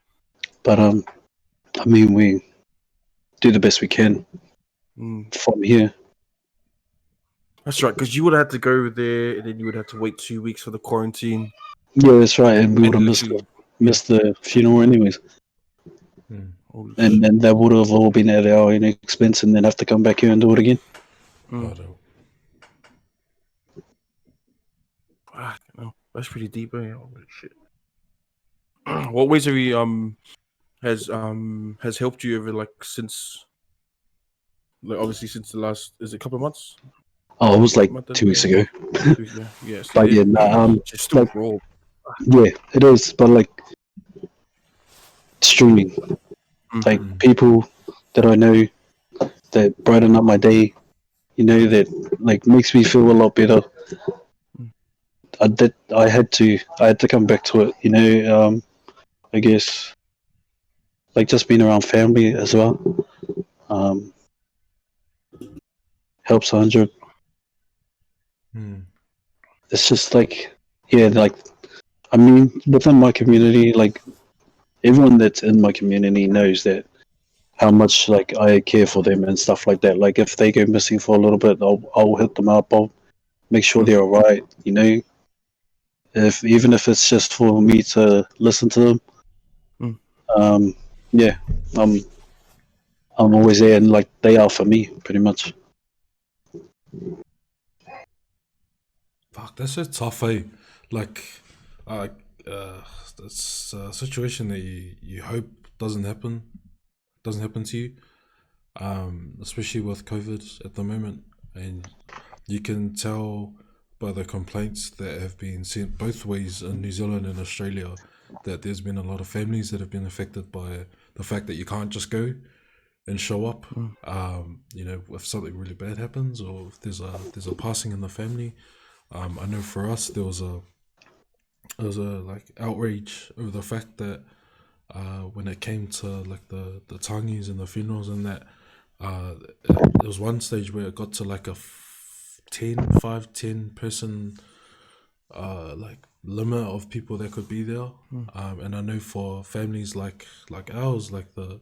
But I mean, we do the best we can from here. That's right, because you would have to go there and then you would have to wait 2 weeks for the quarantine. Yeah, that's right, and we would have missed the funeral anyways. And then that would have all been at our own expense, and then have to come back here and do it again. No, that's pretty deep. Holy shit! What ways have you has helped you over like since, like obviously since the last is it a couple of months? Oh, it was like 2 weeks ago. Yes, but yeah, just still like, raw. Yeah, it is. But like streaming, like people that I know that brighten up my day, that like makes me feel a lot better. I had to come back to it, I guess like just being around family as well. Um, helps 100. Hmm. It's just like, yeah, like, I mean, within my community, like, everyone that's in my community knows that how much, like, I care for them and stuff like that. Like, if they go missing for a little bit, I'll hit them up. I'll make sure they're all right, you know? Even if it's just for me to listen to them. Mm. Yeah, I'm always there, and, like, they are for me, pretty much. Fuck, that's so tough, eh? Like, uh, that's a situation that you hope doesn't happen to you. Especially with COVID at the moment, and you can tell by the complaints that have been sent both ways in New Zealand and Australia that there's been a lot of families that have been affected by the fact that you can't just go and show up. You know, if something really bad happens or if there's a passing in the family. I know for us there was a like outrage over the fact that when it came to like the tangis and the funerals and that there was one stage where it got to like a 10 person like limit of people that could be there. And I know for families like ours, like the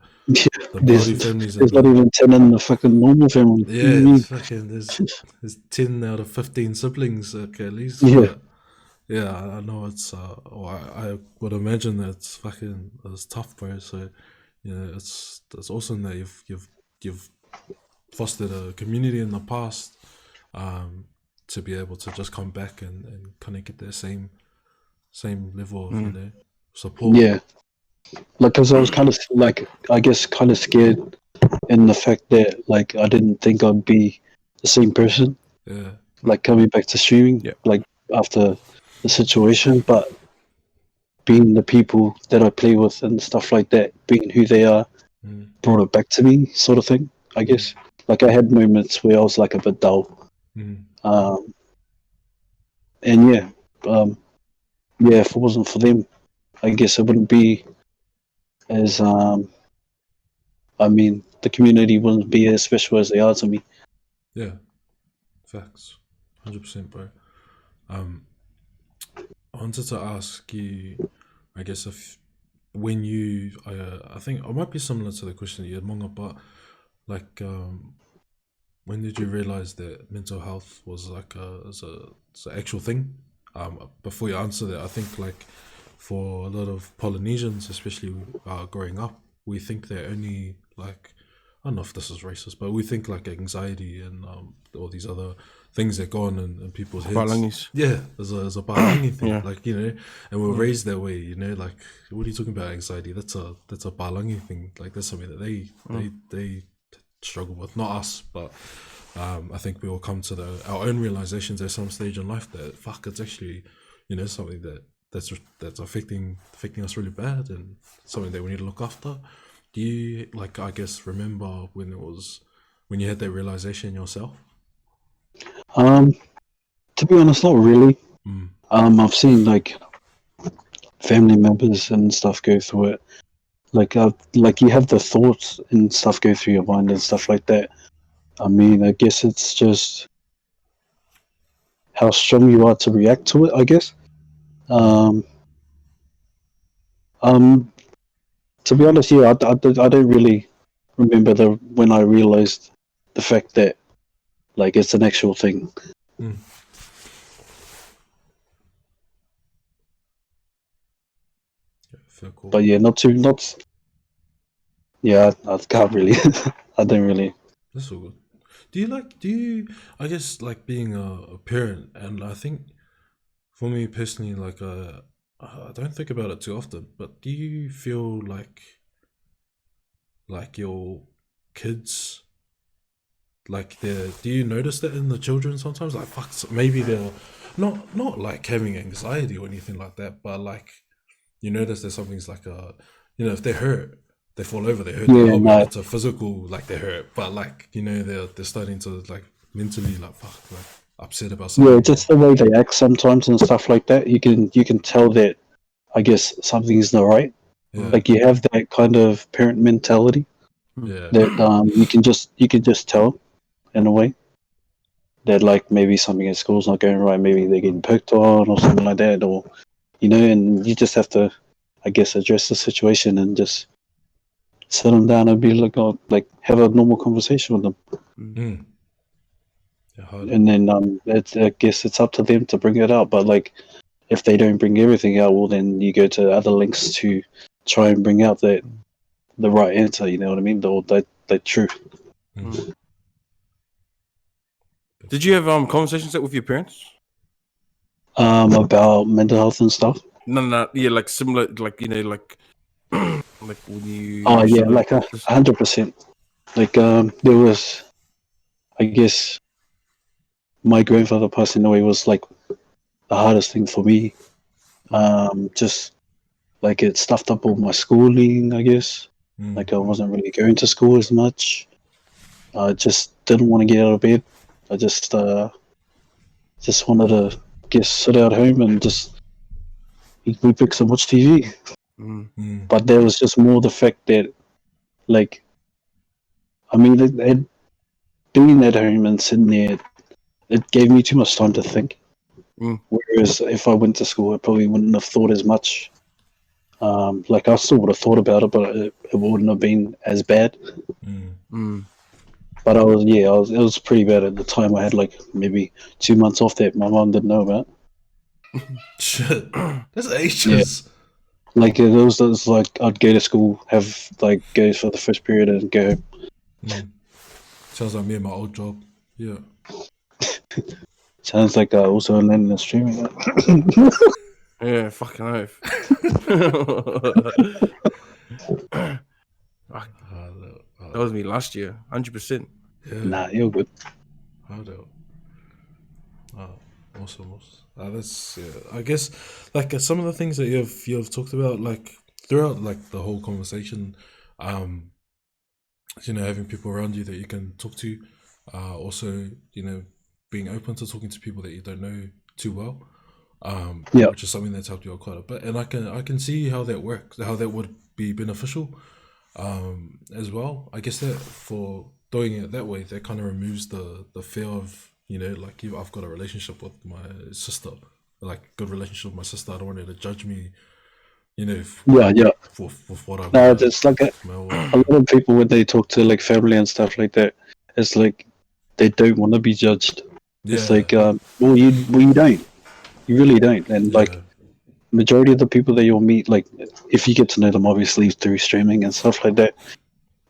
There's, Māori families and there's not even 10 in the fucking normal family. yeah, You know what I mean? it's fucking there's 10 out of 15 siblings, okay, at least. Yeah. But yeah, I know it's I would imagine that it's tough, bro. So you know, it's awesome that you've fostered a community in the past, to be able to just come back and kind of get that same level of you know support. Yeah. Like, because I was kind of, like, I guess, kind of scared in the fact that, like, I didn't think I'd be the same person, Yeah, like, coming back to streaming, Yeah. like, after the situation, but being the people that I play with and stuff like that, being who they are, brought it back to me, sort of thing, I guess. Like, I had moments where I was, like, a bit dull. And yeah, yeah, if it wasn't for them, I guess it wouldn't be as, I mean, the community wouldn't be as special as they are to me. yeah, facts, 100%, bro. I wanted to ask you, I guess, if when you, I think it might be similar to the question that you had, Monga, but like, when did you realize that mental health was like it's an actual thing? Before you answer that, I think like for a lot of Polynesians, especially growing up, we think they're only like, I don't know if this is racist, but we think like anxiety and all these other things that go on in people's heads. Balangis. Yeah, there's a Balangi thing, Yeah. like, you know, and we're raised that way, you know, like, what are you talking about anxiety? That's a Balangi thing, like that's something that they struggle with, not us, but I think we all come to our own realizations at some stage in life that fuck, it's actually, you know, something that's affecting us really bad and something that we need to look after. Do you, like, I guess, remember when you had that realization yourself? To be honest, not really. I've seen, like, family members and stuff go through it. Like you have the thoughts and stuff go through your mind and stuff like that. I mean, I guess it's just how strong you are to react to it, I guess. To be honest, yeah, I don't really remember when I realized the fact that, like, it's an actual thing. Fair call. But yeah, yeah, I can't really, I don't really. That's all good. Do you, I guess, like being a parent, and I think for me personally, like, I don't think about it too often, but do you feel like your kids, like do you notice that in the children sometimes? Like, fuck, maybe they're not like having anxiety or anything like that, but like, you notice that something's like you know, if they're hurt, they fall over, they hurt their elbow, no. it's a physical, like they hurt, but like, you know, they're starting to like mentally like fuck, like upset about something. Yeah, just the way they act sometimes and stuff like that. You can tell that, I guess, something's not right. Yeah. Like, you have that kind of parent mentality. Yeah. that you can just tell in a way that like maybe something at school's not going right, maybe they're getting picked on or something like that, or and you just have to, I guess, address the situation and just sit them down and be like, oh, like have a normal conversation with them, Mm. Yeah, hard. and then I guess it's up to them to bring it out. But like, if they don't bring everything out, well, then you go to other links to try and bring out the right answer. You know what I mean? The truth. Mm. Did you have conversations with your parents? About mental health and stuff. No, yeah, like similar, like like like when you. Oh used to yeah, live like with this- 100%. Like there was, I guess, my grandfather passing away was like the hardest thing for me. Just like it stuffed up all my schooling, I guess. Mm. Like I wasn't really going to school as much. I just didn't want to get out of bed. I just wanted to guess sit at home and just eat Weet-Bix and watch TV. Mm. Mm. But there was just more the fact that, like, I mean, being at home and sitting there, it gave me too much time to think. Mm. Whereas if I went to school, I probably wouldn't have thought as much. Like I still would have thought about it, but it wouldn't have been as bad. Mm. Mm. But it was pretty bad at the time. I had like maybe 2 months off that my mom didn't know about. Shit. That's ages. Like it was like I'd go to school, have like go for the first period and go home. Mm. Sounds like me and my old job. Yeah. Sounds like also learning and streaming. Yeah, fucking oath. Fuck, that was me last year, 100%. Yeah. Nah, you're good. How do? Awesome. That's I guess like some of the things that you've talked about like throughout like the whole conversation, having people around you that you can talk to, also being open to talking to people that you don't know too well, Yeah. which is something that's helped you out quite a bit, and I can see how that works, how that would be beneficial, as well. I guess that for doing it that way, that kind of removes the fear of like I've got a relationship with my sister, like good relationship with my sister. I don't want her to judge me, Yeah. with what I No, wear. it's like a Well, lot of people when they talk to like family and stuff like that, it's like they don't want to be judged. It's yeah, like, you don't. You really don't. And like yeah, majority of the people that you'll meet, like if you get to know them obviously through streaming and stuff like that,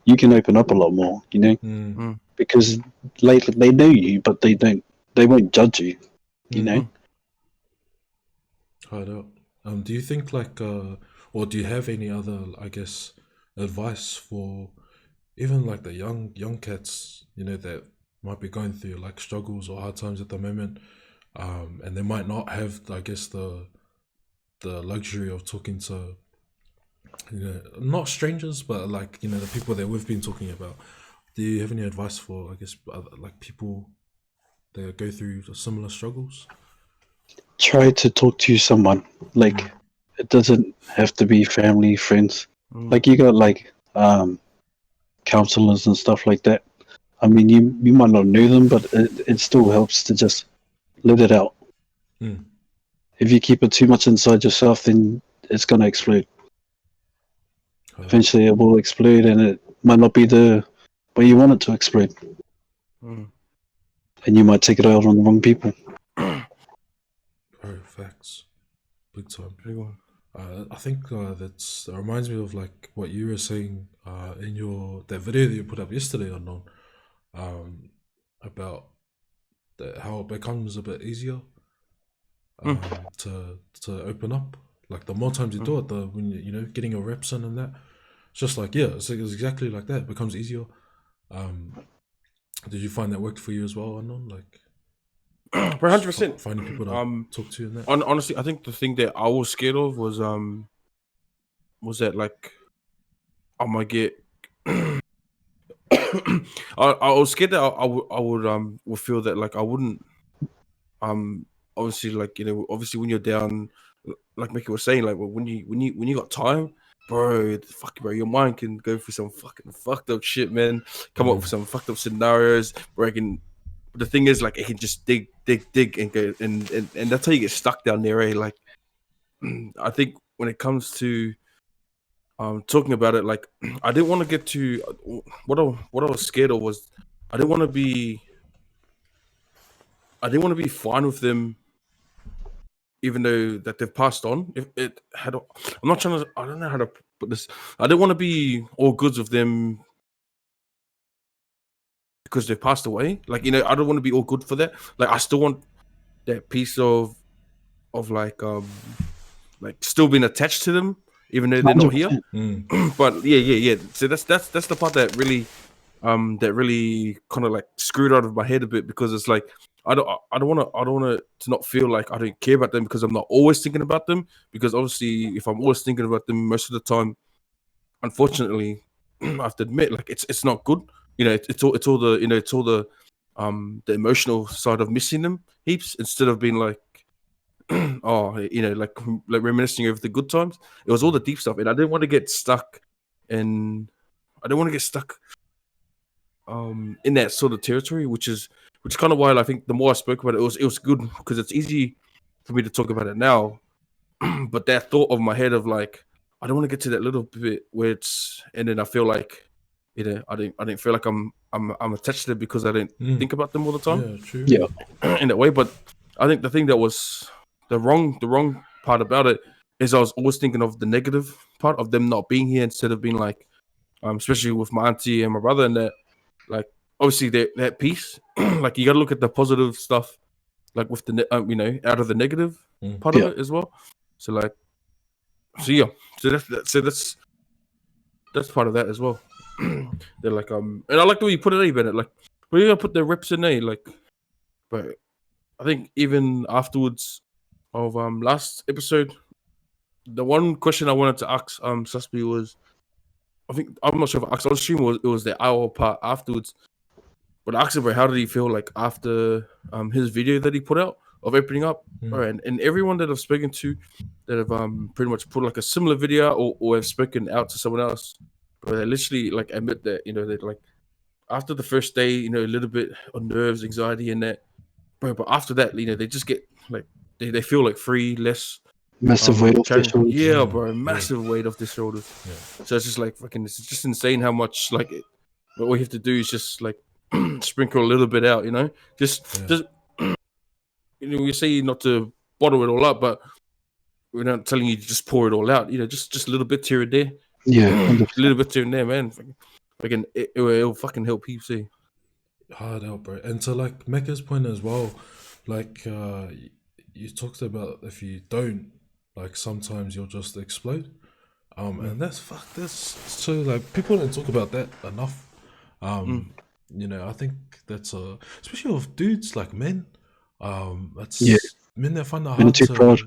you can open up a lot more, mm, because like they know you, but they won't judge you, mm. Hard out. Do you think like, or do you have any other, I guess, advice for even like the young cats, that might be going through like struggles or hard times at the moment, and they might not have, I guess, the luxury of talking to, not strangers, but like the people that we've been talking about. Do you have any advice for, I guess, like people that go through similar struggles? Try to talk to someone. Like it doesn't have to be family, friends. Like you got like counselors and stuff like that. I mean, you might not know them, but it still helps to just let it out. Mm. If you keep it too much inside yourself, then it's gonna explode. Eventually, it will explode, and it might not be the way you want it to explode, Mm. and you might take it out on the wrong people. Bro, facts, big time. Pretty good. I think that reminds me of like what you were saying in that video that you put up yesterday, unknown, about how it becomes a bit easier to open up. Like the more times you do it, the when getting your reps in and that, it's just like it's exactly like that. It becomes easier. Did you find that worked for you as well, unknown? Like, 100%. finding people to talk to and that. Honestly, I think the thing that I was scared of was that like I might get. I was scared that I would feel that like I wouldn't obviously like obviously when you're down, like Meke was saying, like when you got time, bro, your mind can go through some fucking fucked up shit, man. Come up with some fucked up scenarios where the thing is, like, it can just dig and go, and that's how you get stuck down there, eh? Like, I think when it comes to talking about it, like, I didn't want to get to what I was scared of was I didn't want to be fine with them, even though that they've passed on. If it had, I'm not trying to. I don't know how to put this. I didn't want to be all goods with them because they've passed away. Like, you know, I don't want to be all good for that. Like, I still want that piece of like still being attached to them, even though they're not here. 100%. But yeah. So that's the part that really kind of like screwed out of my head a bit, because it's like I don't want to not feel like I don't care about them because I'm not always thinking about them. Because obviously, if I'm always thinking about them most of the time, unfortunately, I have to admit, like, it's not good. You know, it's all the, you know, it's all the emotional side of missing them heaps, instead of being like, oh, you know, like reminiscing over the good times. It was all the deep stuff, and I didn't want to get stuck in in that sort of territory, which is kind of why I think the more I spoke about it, it was good, because it's easy for me to talk about it now. But that thought of my head of like, I don't want to get to that little bit where it's, and then I feel like, you know, I didn't feel like I'm attached to them because I didn't think about them all the time. Yeah, true. Yeah. In that way. But I think the thing that was the wrong part about it is I was always thinking of the negative part of them not being here, instead of being like, especially with my auntie and my brother, and that, like, obviously that piece, like, you got to look at the positive stuff, like with the you know, out of the negative part of it as well. So like, so that's part of that as well. They're like, and I like the way you put it, Bennett. Like, we gotta put the reps in there, like, but I think even afterwards of last episode, the one question I wanted to ask Susby was, I think, I'm not sure if I asked on stream, or it was the hour part afterwards. But I asked him, bro, how did he feel like after his video that he put out of opening up? Bro, and everyone that I've spoken to that have pretty much put like a similar video, or have spoken out to someone else, bro, they literally like admit that, you know, that like after the first day, you know, a little bit of nerves, anxiety, and that, bro, but after that, you know, they just get like they feel like free, less Massive weight off their shoulders. yeah, bro, massive weight off their shoulders. So it's just like fucking, it's just insane how much, like, what we have to do is just like sprinkle a little bit out, you know, just you know, we say not to bottle it all up, but we're not telling you to just pour it all out, you know, just a little bit here and there. Yeah, A little bit here and there, man. Fucking, it'll fucking help you see. Hard out, bro. And to like Meke's point as well, like you talked about, if you don't, like, sometimes you'll just explode. And that's so like people don't talk about that enough. You know, I think that's especially with dudes, like men. That's men that find it hard too to proud.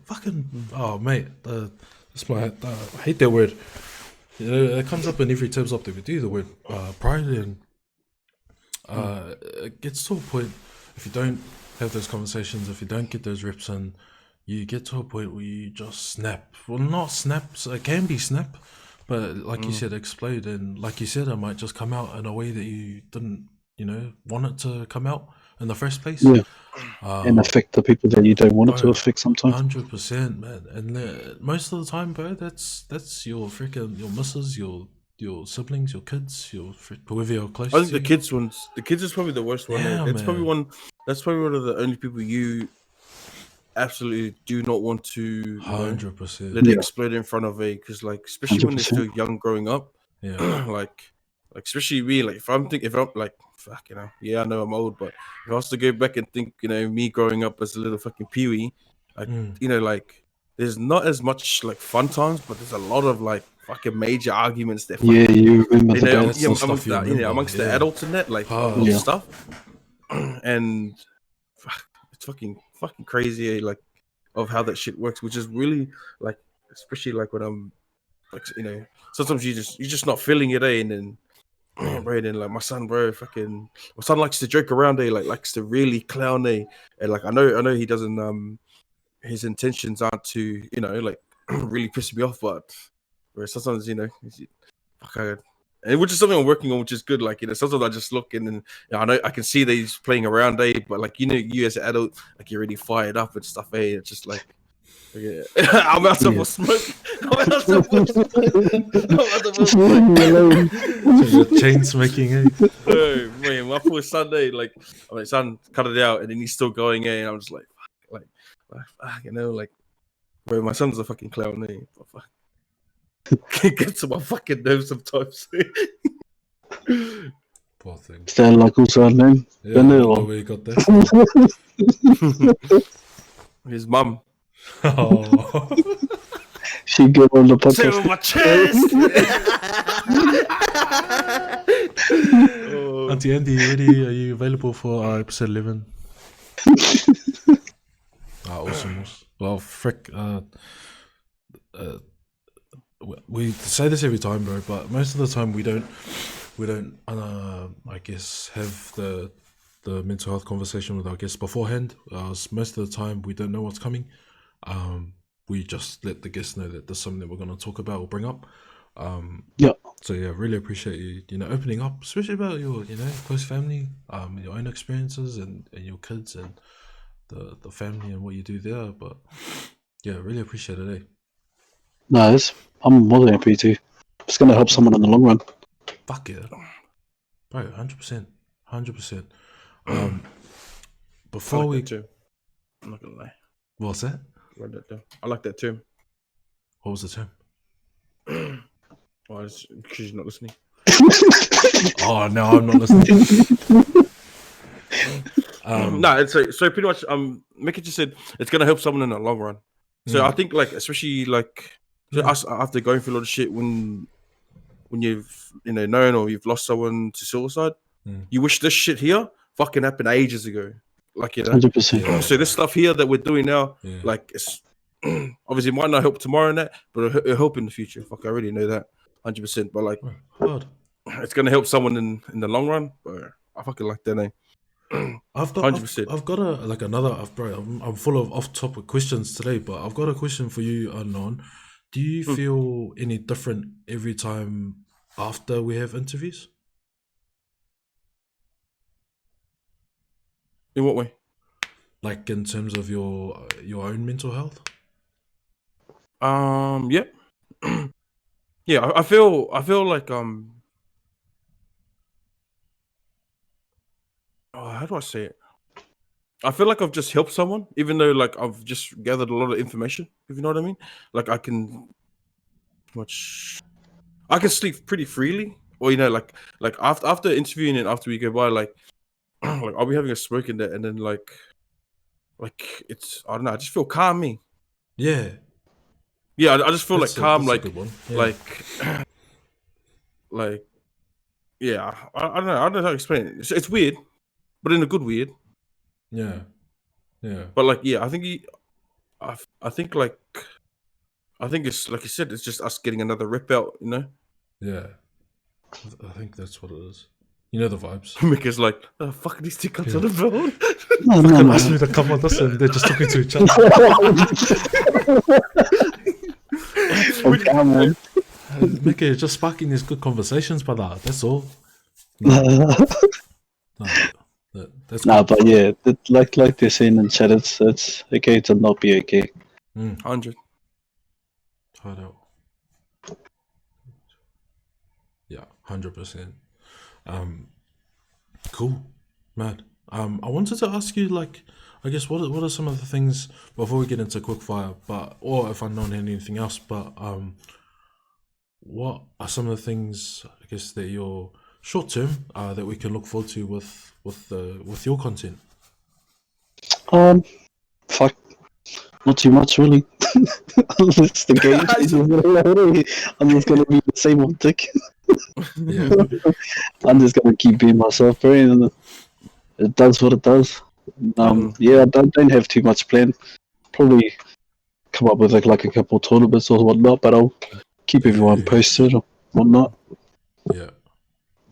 fucking oh mate, that's my I hate that word. You know, it comes up in every tips up that we do, the word pride, and it gets to a point, if you don't have those conversations, if you don't get those reps in, you get to a point where you just snap. Well, not snap, so it can be snap, but like you said, explode. And like you said, it might just come out in a way that you didn't, you know, want it to come out in the first place. Yeah. And affect the people that you don't want it to affect sometimes. 100%, man. And most of the time, bro, that's your freaking, your missus, your siblings, your kids, whoever you're close to. I think the kids is probably the worst one. Yeah, That's probably man. that's probably one of the only people you absolutely do not want to, you know, 100%. let it explode in front of because, like, especially when they're still young growing up, like especially me, like, if I'm like, fuck, you know, yeah, I know I'm old, but if I was to go back and think, you know, me growing up as a little fucking peewee, like, you know, like, there's not as much like fun times, but there's a lot of like fucking major arguments that fucking, you remember you the know, bad amongst the, you know, amongst the adults and that, like, stuff, and fuck, it's fucking crazy, like, of how that shit works, which is really, like, especially like when I'm like, you know, sometimes you're just not feeling it, and then bro, then like my son likes to joke around, like likes to really clown, and like I know he doesn't his intentions aren't to, you know, like really piss me off, but Where sometimes and which is something I'm working on, which is good. Like sometimes I just look in and I know I can see that he's playing around, but like you as an adult, like you're really fired up and stuff. It's just like. Yeah. I'm out of smoke. I'm out of smoke. Chain smoking, Oh man, my poor Sunday, like I'm like, son, cut it out, and then he's still going, and I'm just like, bro, my son's a fucking clown, but fuck. It gets to my fucking nerves sometimes. Poor thing. Is that like also her name? Yeah, I don't know where you got that from. His mum. Oh. She get on the Say it podcast. with my chest. Auntie Andy, are you available for episode 11? Awesome. Well, frick. We say this every time, bro, but most of the time we don't. I guess have the mental health conversation with our guests beforehand. Most of the time we don't know what's coming. We just let the guests know that there's something that we're going to talk about or bring up. Yeah. So yeah, really appreciate you opening up, especially about your close family, your own experiences and your kids and the family and what you do there. But yeah, really appreciate it. Nice. I'm more than happy to. It's going to help someone in the long run. Fuck yeah, bro, 100%. Before we too. I'm not gonna lie. What's that? Write that down. I like that term. What was the term? Well, it's because you're not listening. Oh no, I'm not listening. No, it's so pretty much. Meke just said it's gonna help someone in the long run. So I think like especially like us after going through a lot of shit when you've known or you've lost someone to suicide, you wish this shit here fucking happened ages ago. Like 100%. So this stuff here that we're doing now, like it's obviously might not help tomorrow and that, but it'll help in the future. Fuck, I already know that 100%. But like, it's gonna help someone in the long run. But I fucking like that name. I've got I'm full of off-topic questions today, but I've got a question for you, Unknown. Do you feel any different every time after we have interviews? In what way? Like in terms of your own mental health? Yeah. Yeah, I feel like how do I say it? I feel like I've just helped someone, even though like I've just gathered a lot of information, if you know what I mean. Like I can sleep pretty freely. Or like after interviewing and after we go by, like like I'll be having a smoke in there and then like it's I don't know, I just feel calm me. Yeah. Yeah, I just feel like calm, like like yeah. I don't know how to explain it. It's weird, but in a good weird. Yeah. Yeah. But like I think it's like you said, it's just us getting another rip out, Yeah. I think that's what it is. You know the vibes. Meke's like, oh, fuck these two cunts on the phone. Fucking asked me to come on this and they're just talking to each other. Meke, you're just sparking these good conversations, brother. That's all. But yeah, like they're saying in chat, it's okay to not be okay. 100. Yeah, 100%. Cool, man. I wanted to ask you, like, I guess what are some of the things before we get into quickfire, or if I'm not anything else, but what are some of the things I guess that you're short term that we can look forward to with your content? Fuck, not too much really. Unless the game I'm just gonna be the same old dick. Yeah. I'm just gonna keep being myself, bro, and it does what it does. Yeah, I don't have too much planned. Probably come up with like a couple of tournaments or whatnot, but I'll keep everyone posted or whatnot. Yeah.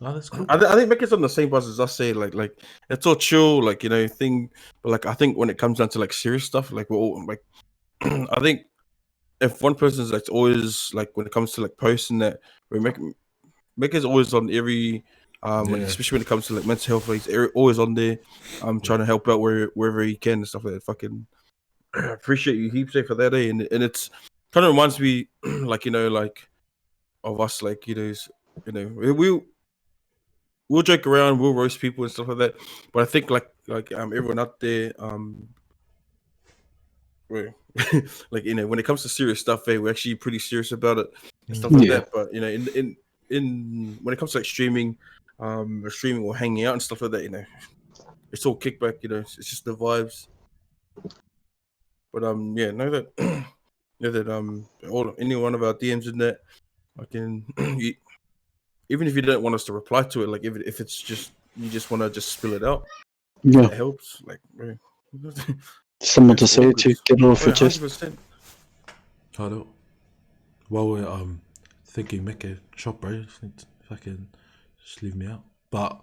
Oh, that's cool. I think Meke's on the same bus as us. Say like it's all chill, like thing. But like I think when it comes down to like serious stuff, like we're all like, I think if one person's like always like when it comes to like posting that, we Meke is always on every especially when it comes to like mental health, he's always on there, trying to help out wherever he can and stuff like that. Fucking appreciate you heaps for that, eh? And it's kind of reminds me like like of us, like we'll joke around, we'll roast people and stuff like that, but I think like everyone out there we're like when it comes to serious stuff, we're actually pretty serious about it and stuff like Yeah. that. But in when it comes to like streaming, or streaming or hanging out and stuff like that, it's all kickback. It's just the vibes. But yeah, know that know that all any one of our DMs in that, I can even if you don't want us to reply to it, like if it's just you just want to just spill it out, Yeah. that helps. Like Someone to it's say awkward. to get it off your chest. 100%. Hold up. While we're thinking, Meke, shop, bro. Fucking just leave me out. But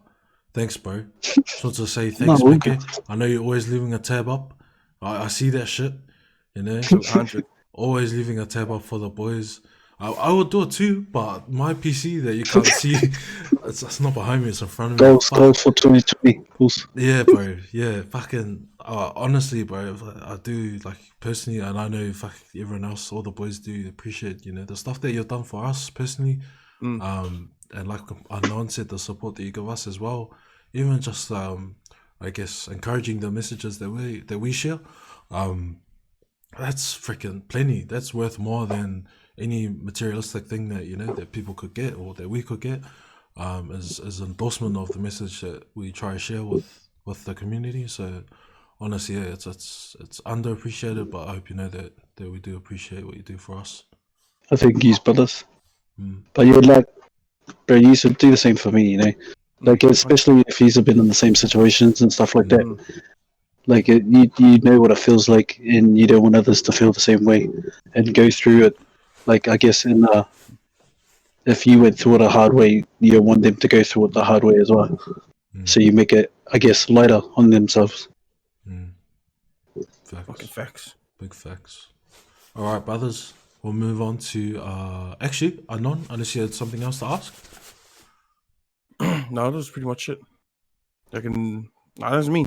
thanks, bro. Just want to say thanks, No, Meke. I know you're always leaving a tab up. I see that shit. 100. Always leaving a tab up for the boys. I would do it too, but my PC that you can't see, it's not behind me, it's in front of me. Goals for 2020. Goals. Yeah, bro. Yeah, fucking. Honestly, bro, I do like personally, and I know everyone else, all the boys do appreciate, the stuff that you've done for us personally. And like Anon said, the support that you give us as well. Even just I guess encouraging the messages that we share. That's freaking plenty. That's worth more than any materialistic thing that that people could get or that we could get. As endorsement of the message that we try to share with the community. So honestly, yeah, it's underappreciated, but I hope you know that we do appreciate what you do for us. I think he's brothers. But yeah, like, bro, you should do the same for me, Like, especially if he's been in the same situations and stuff like that. Like, you know what it feels like, and you don't want others to feel the same way and go through it. Like, I guess if you went through it a hard way, you don't want them to go through it the hard way as well. So you make it, I guess, lighter on themselves. Facts. Fucking facts. Big facts. All right, brothers. We'll move on to actually, Anon, unless you had something else to ask. No, that was pretty much it. That's me.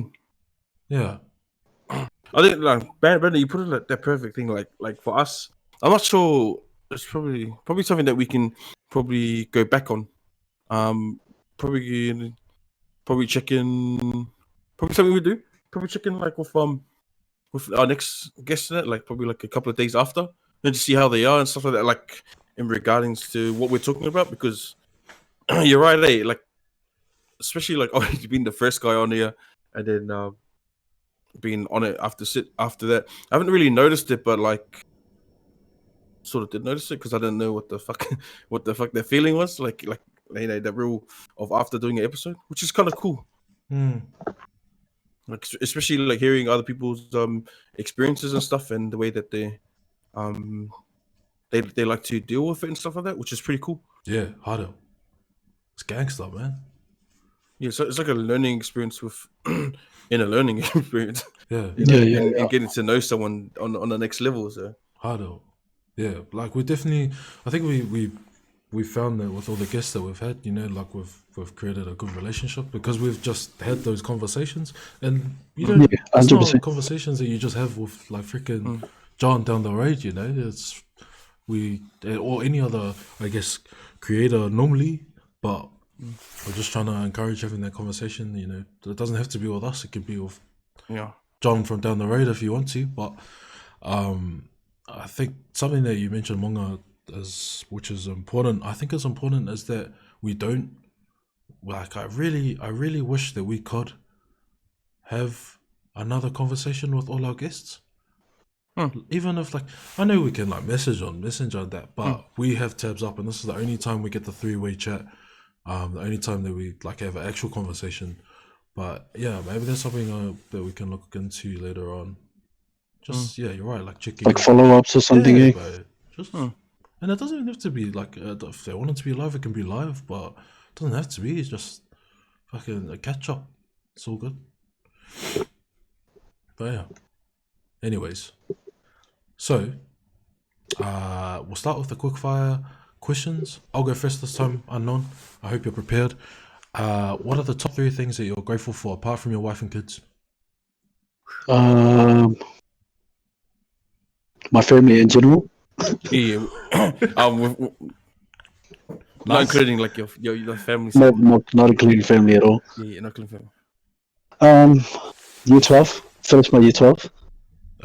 Yeah. I think like Brandon, you put it like that perfect thing. Like for us, I'm not sure. It's probably something that we can probably go back on. Probably check in. Probably something we do. Probably check in like with our next guest in it, like probably like a couple of days after, and just see how they are and stuff like that. Like in regards to what we're talking about, because you're right, like especially like you've been the first guy on here, and then being on it after that. I haven't really noticed it, but like sort of did notice it because I didn't know what the fuck their feeling was. Like the rule of after doing an episode, which is kind of cool. Like especially like hearing other people's experiences and stuff, and the way that they like to deal with it and stuff like that, which is pretty cool. Yeah, harder. It's gangster, man. Yeah, so it's like a learning experience in a learning experience. Yeah. And getting to know someone on the next level. So harder. Yeah, like we definitely. I think we found that with all the guests that we've had, like we've created a good relationship because we've just had those conversations, and it's not conversations that you just have with like freaking John down the road. It's or any other, I guess, creator normally, but we're just trying to encourage having that conversation. It doesn't have to be with us; it could be with John from down the road if you want to. But I think something that you mentioned, Monga, which is important. I think it's important is that we don't like. I really wish that we could have another conversation with all our guests. Even if like I know we can like message on Messenger and that, but we have tabs up, and this is the only time we get the 3-way chat. The only time that we like have an actual conversation. But yeah, maybe that's something that we can look into later on. Just yeah, you're right. Like checking like follow-ups or something. Yeah, just and it doesn't even have to be like if they want it to be live, it can be live, but it doesn't have to be. It's just fucking a catch up. It's all good. But yeah. Anyways, so We'll start with the quickfire questions. I'll go first this time, unknown. I hope you're prepared. What are the top 3 things that you're grateful for apart from your wife and kids? My family in general. Yeah. Not including like your family. Not including family at all. Yeah, not including family. Year 12. Finished my year 12.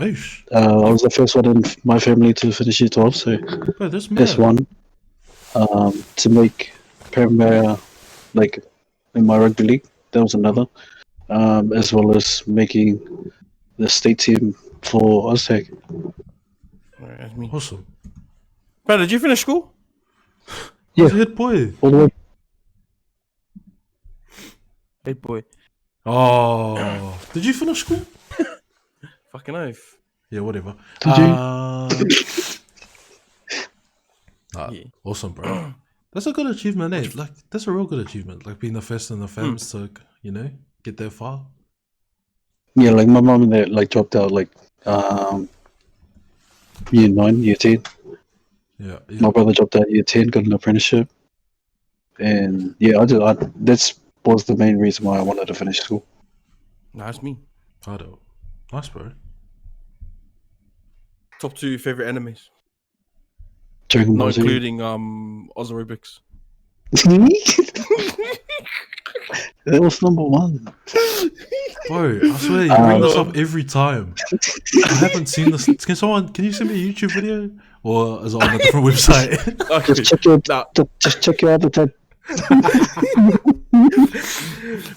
Oosh. I was the first one in my family to finish year 12, so Bro, that's that's mad. one. To make Premier, like in my rugby league, that was another. As well as making the state team for Oztag. Alright, that's me. Awesome. Man, did you finish school? Yeah. Who's the head boy? All the way. Hey boy. Oh, did you finish school? Fucking oath. Yeah, whatever. Did you? Yeah. Awesome, bro. That's a good achievement, eh? Like, that's a real good achievement. Like, being the first in the fams to, you know, get that far. Yeah, like my mom and dad like dropped out like year 9, year 10. Yeah. My brother dropped out year 10, got an apprenticeship. And yeah, that's was the main reason why I wanted to finish school. Nah, that's me. I don't. Nice, bro. Top 2 favorite animes. Dragon Ball Not Z. including Oz Aerobics. That was number 1. Bro, I swear you bring this up every time. I haven't seen this. Can you send me a YouTube video? Or is it on a different website? Okay. Just check your other tab.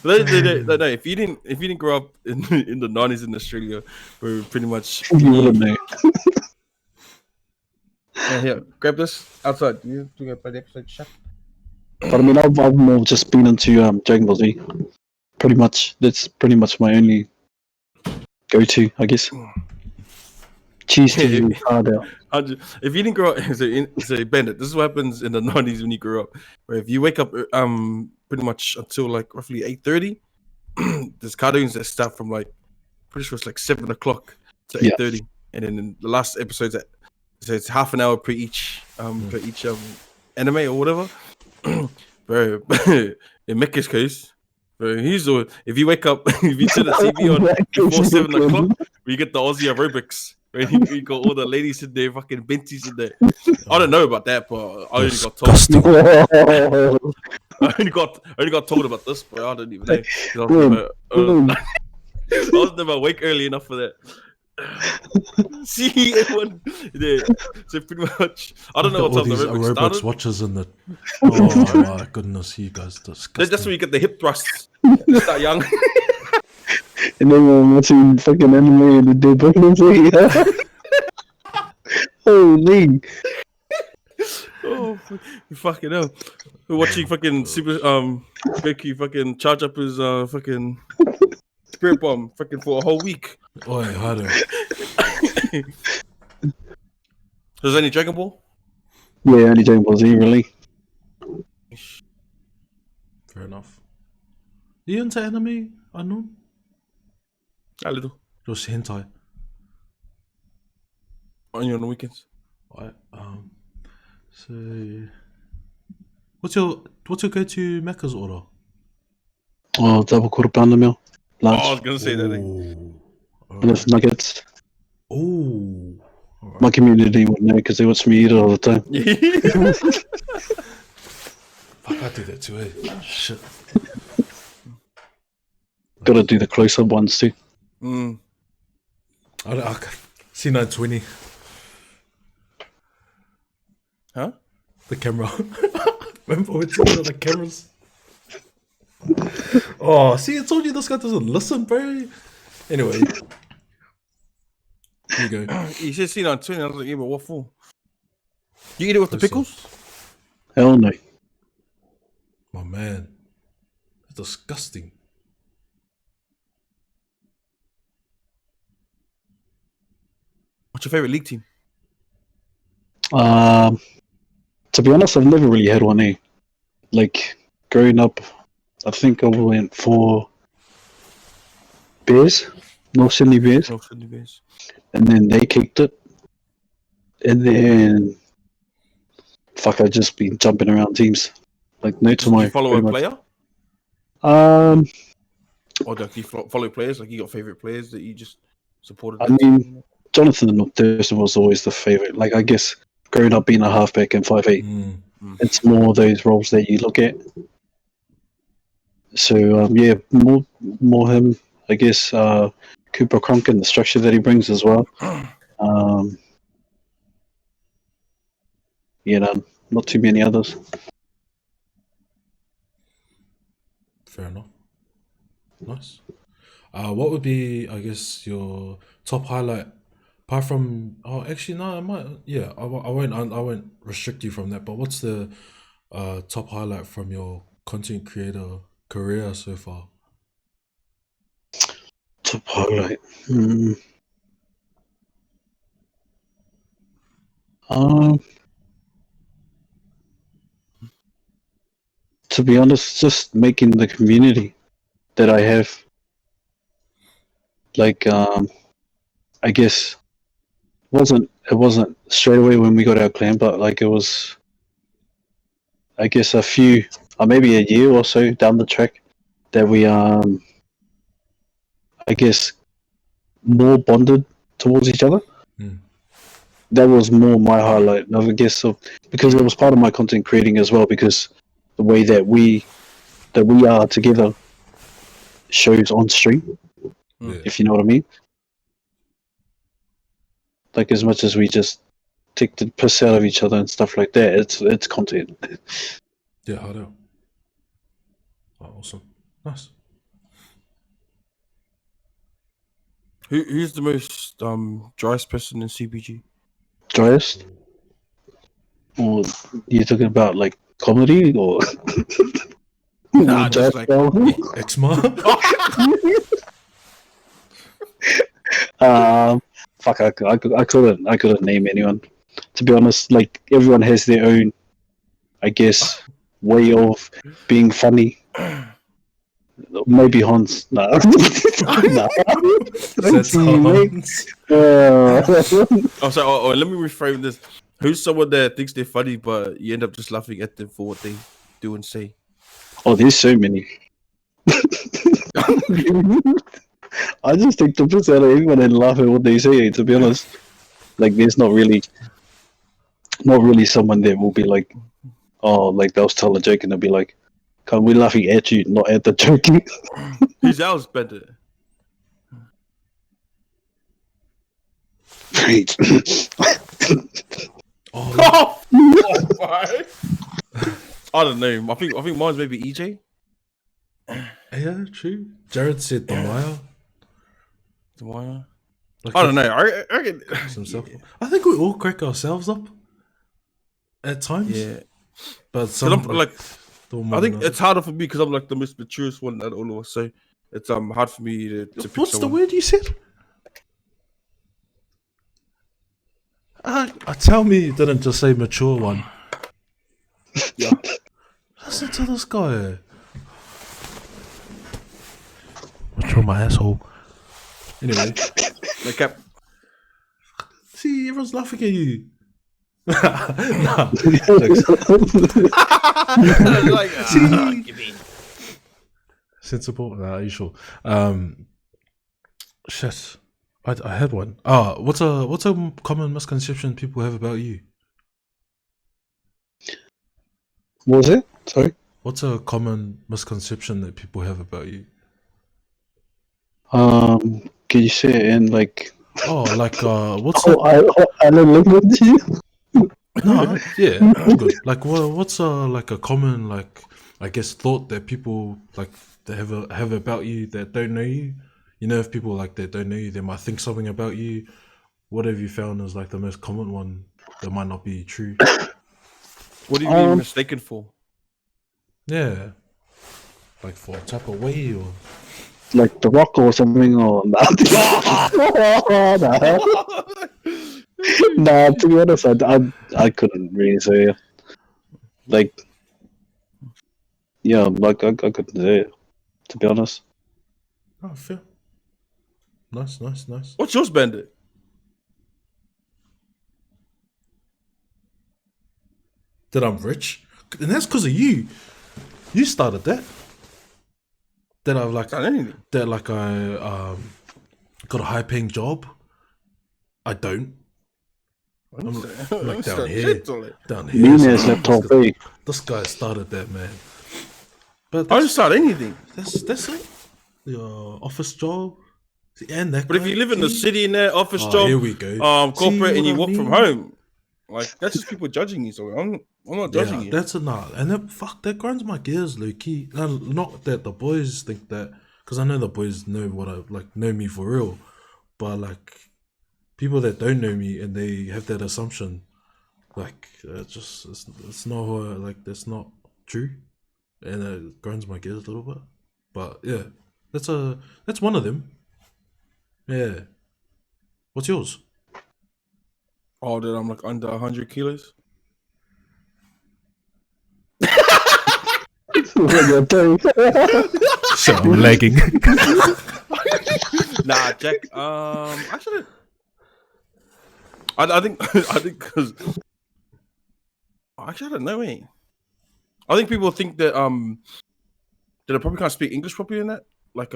No, if you didn't grow up in the 90s in Australia, we're pretty much You wouldn't know. here, grab this outside. You do it by the episode shut. But I mean, I've more just been into Dragon Ball Z. Pretty much, that's pretty much my only go-to, I guess. Cheese to hard out. If you didn't grow up, so Bennett, this is what happens in the 90s when you grow up. Where if you wake up pretty much until like roughly 8:30, there's cartoons that start from like pretty sure it's like 7 o'clock to 8:30, and then in the last episodes so it's half an hour per each anime or whatever. Bro, in Meke's case, bro, if you wake up, if you turn the TV on before 7 o'clock, you get the Aussie aerobics. Right? You got all the ladies in there, fucking benties in there. I don't know about that, but I only got told. I only got told about this, but I don't even know. I was never awake early enough for that. See, everyone, yeah. So pretty much, I don't know what time the aerobics started. Watchers in the. Oh my goodness, you guys disgusting. That's when you get the hip thrusts. Start young. And then we're watching fucking anime and the dead pregnancy. Holy. Oh, fucking hell. We're watching fucking Super Goku fucking charge up his fucking spirit bomb fucking for a whole week. Oi, harder. There's any Dragon Ball? Yeah, only Dragon Ball Z, really. Fair enough. Are you into anime? Unknown? A little. Just hentai. Only on the weekends. Right. So, what's your go-to Mecca's order? Oh, double quarter pounder meal. Large. Oh, I was gonna say that. With nuggets. Oh. Right. My community would know because they watch me eat it all the time. Fuck, I do that too, eh? Shit. Gotta do the close-up ones too. Mm. Okay. C920. Huh? The camera. Remember we're talking about the cameras? Oh, see, I told you this guy doesn't listen, bro. Anyway. Here you go. You should see on 20. I was like, yeah, but what for? You eat it with the pickles? Hell no. My man. That's disgusting. What's your favorite league team? To be honest, I've never really had one, eh? Like, growing up, I think I went for Bears, North Sydney Bears. North Sydney Bears. And then they kicked it. And then, fuck, I just been jumping around teams. Like, no Do you tomorrow, follow pretty a much. player? Um, Or do you follow players? Like you got favorite players that you just supported I that mean, team? Jonathan Thurston was always the favorite. Like, I guess growing up being a halfback and 5'8", it's more those roles that you look at. So yeah, more him. I guess Cooper Cronk and the structure that he brings as well. You know, not too many others. Fair enough. Nice. What would be, I guess, your top highlight? Apart from, oh, actually, no, I might. Yeah, I won't restrict you from that. But what's the top highlight from your content creator career so far? Top highlight. To be honest, just making the community that I have. Like, I guess it wasn't straight away when we got our clan, but like it was, I guess a few, maybe a year or so down the track that we I guess more bonded towards each other. That was more my highlight, I guess, so, because it was part of my content creating as well. Because the way that we are together shows on stream, if you know what I mean. Like as much as we just take the piss out of each other and stuff like that, it's content. Yeah, I know. Oh, awesome, nice. Who's the most driest person in CBG? Driest? Or you're talking about like comedy or? Nah, just like Exma. Fuck, I couldn't name anyone. To be honest, like everyone has their own, I guess, way of being funny. Maybe Hans. Nah. Nah. That's Hans. Oh, sorry. Oh, let me reframe this. Who's someone that thinks they're funny, but you end up just laughing at them for what they do and say? Oh, there's so many. I just take the piss out of everyone and laugh at what they say. To be honest, like there's not really someone that will be like, oh, like they'll tell a joke and they'll be like, "Can we laughing at you, not at the joke?" Who's else, Bender? Great. Oh, I don't know. I think mine's maybe EJ. Yeah, true. Jared said Demaya. Like I don't know. I reckon himself. I think we all crack ourselves up at times. Yeah, but some like I think it's harder for me because I'm like the most maturest one at all of us. So it's hard for me to pick What's someone. the word you said? Tell me you didn't just say mature one. Yeah. Listen to this guy. Mature my asshole. Anyway. Okay. See, everyone's laughing at you. Sensible? Nah, are you sure? Shit. I had one. What's a common misconception people have about you? What was it? Sorry. What's a common misconception that people have about you? Can you say it in like? Oh, like what's? I don't look at you. No, yeah, I'm good. Like, what's like a common like I guess thought that people like they have about you that don't know you? You know, if people like that don't know you, they might think something about you. What have you found is like the most common one that might not be true? What do you mean mistaken for? Yeah, like for a type of way or like The Rock or something or nah. Nah, to be honest, I couldn't really say. Like, yeah, like I couldn't say it, to be honest. Oh, fair. Nice. What's yours, Bandit? that I'm rich, and that's because of you. You started that. That I've like Done anything. that like I got a high paying job. I don't. I'm like down here. Down here. Nunes laptop, eh? This guy started that, man. But I didn't start anything. that's it. Your office job. And that But if guy, you live in the see? city in there, office Oh, job, here we go. corporate, See and you what I work from mean? home, like that's just people judging you. So I'm not judging you. That's a nah. And that that grinds my gears, low key. Not that the boys think that, because I know the boys know what I like, know me for real. But like people that don't know me and they have that assumption, like it's not like that's not true, and it grinds my gears a little bit. But yeah, that's one of them. Yeah. What's yours? Oh, that I'm like under 100 kilos. So I'm lagging. Nah, Jack. Actually, I think because actually I don't know. I think people think that I probably can't speak English properly in that. Like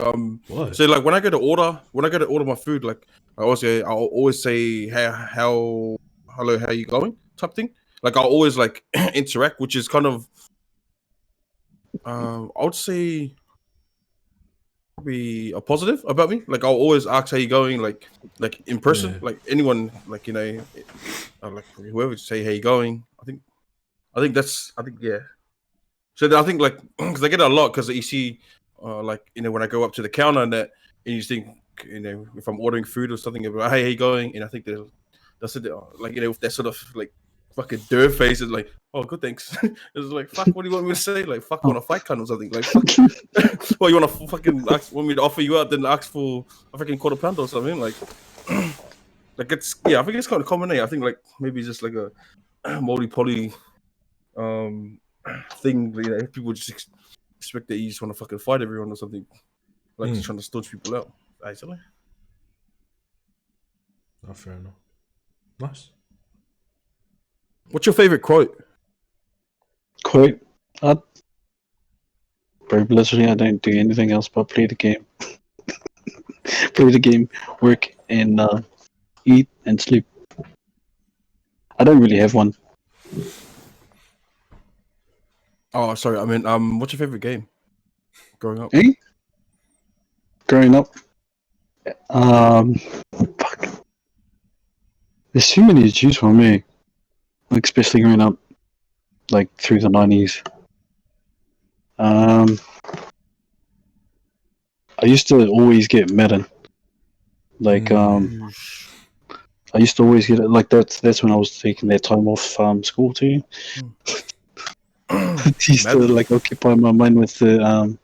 What? so like when I go to order my food, like I'll always say hello, how you going type thing. Like I'll always like interact, which is kind of I would say probably a positive about me. Like I'll always ask how you going, like in person, Yeah. like anyone, like like whoever say how you going. I think yeah. So I think like because I get it a lot because you see, like when I go up to the counter and that, and you think if I'm ordering food or something about hey how you going, and I think that's it, like with that sort of like fucking dirt face is like oh good thanks. It's like fuck what do you want me to say, like fuck want to fight cunt or something like fuck. Well you want to fucking want me to offer you out then ask for a fucking quarter pound or something like. Like it's I think it's kind of common. I think like maybe it's just like a multi-poly thing. If people just expect that you just want to fucking fight everyone or something, like just trying to stodge people out. Actually, Oh, fair enough. Nice. what's your favorite quote? Quote. Bro, literally, I don't do anything else but play the game. Play the game, work, and eat and sleep. I don't really have one. Oh, sorry. I mean, what's your favorite game growing up? Eh? Growing up, fuck. There's too many to choose from, me. Like, especially growing up, like through the 90s. I used to always get Madden. Like, I used to always get it. Like that's when I was taking that time off school too. It used to like occupy my mind with the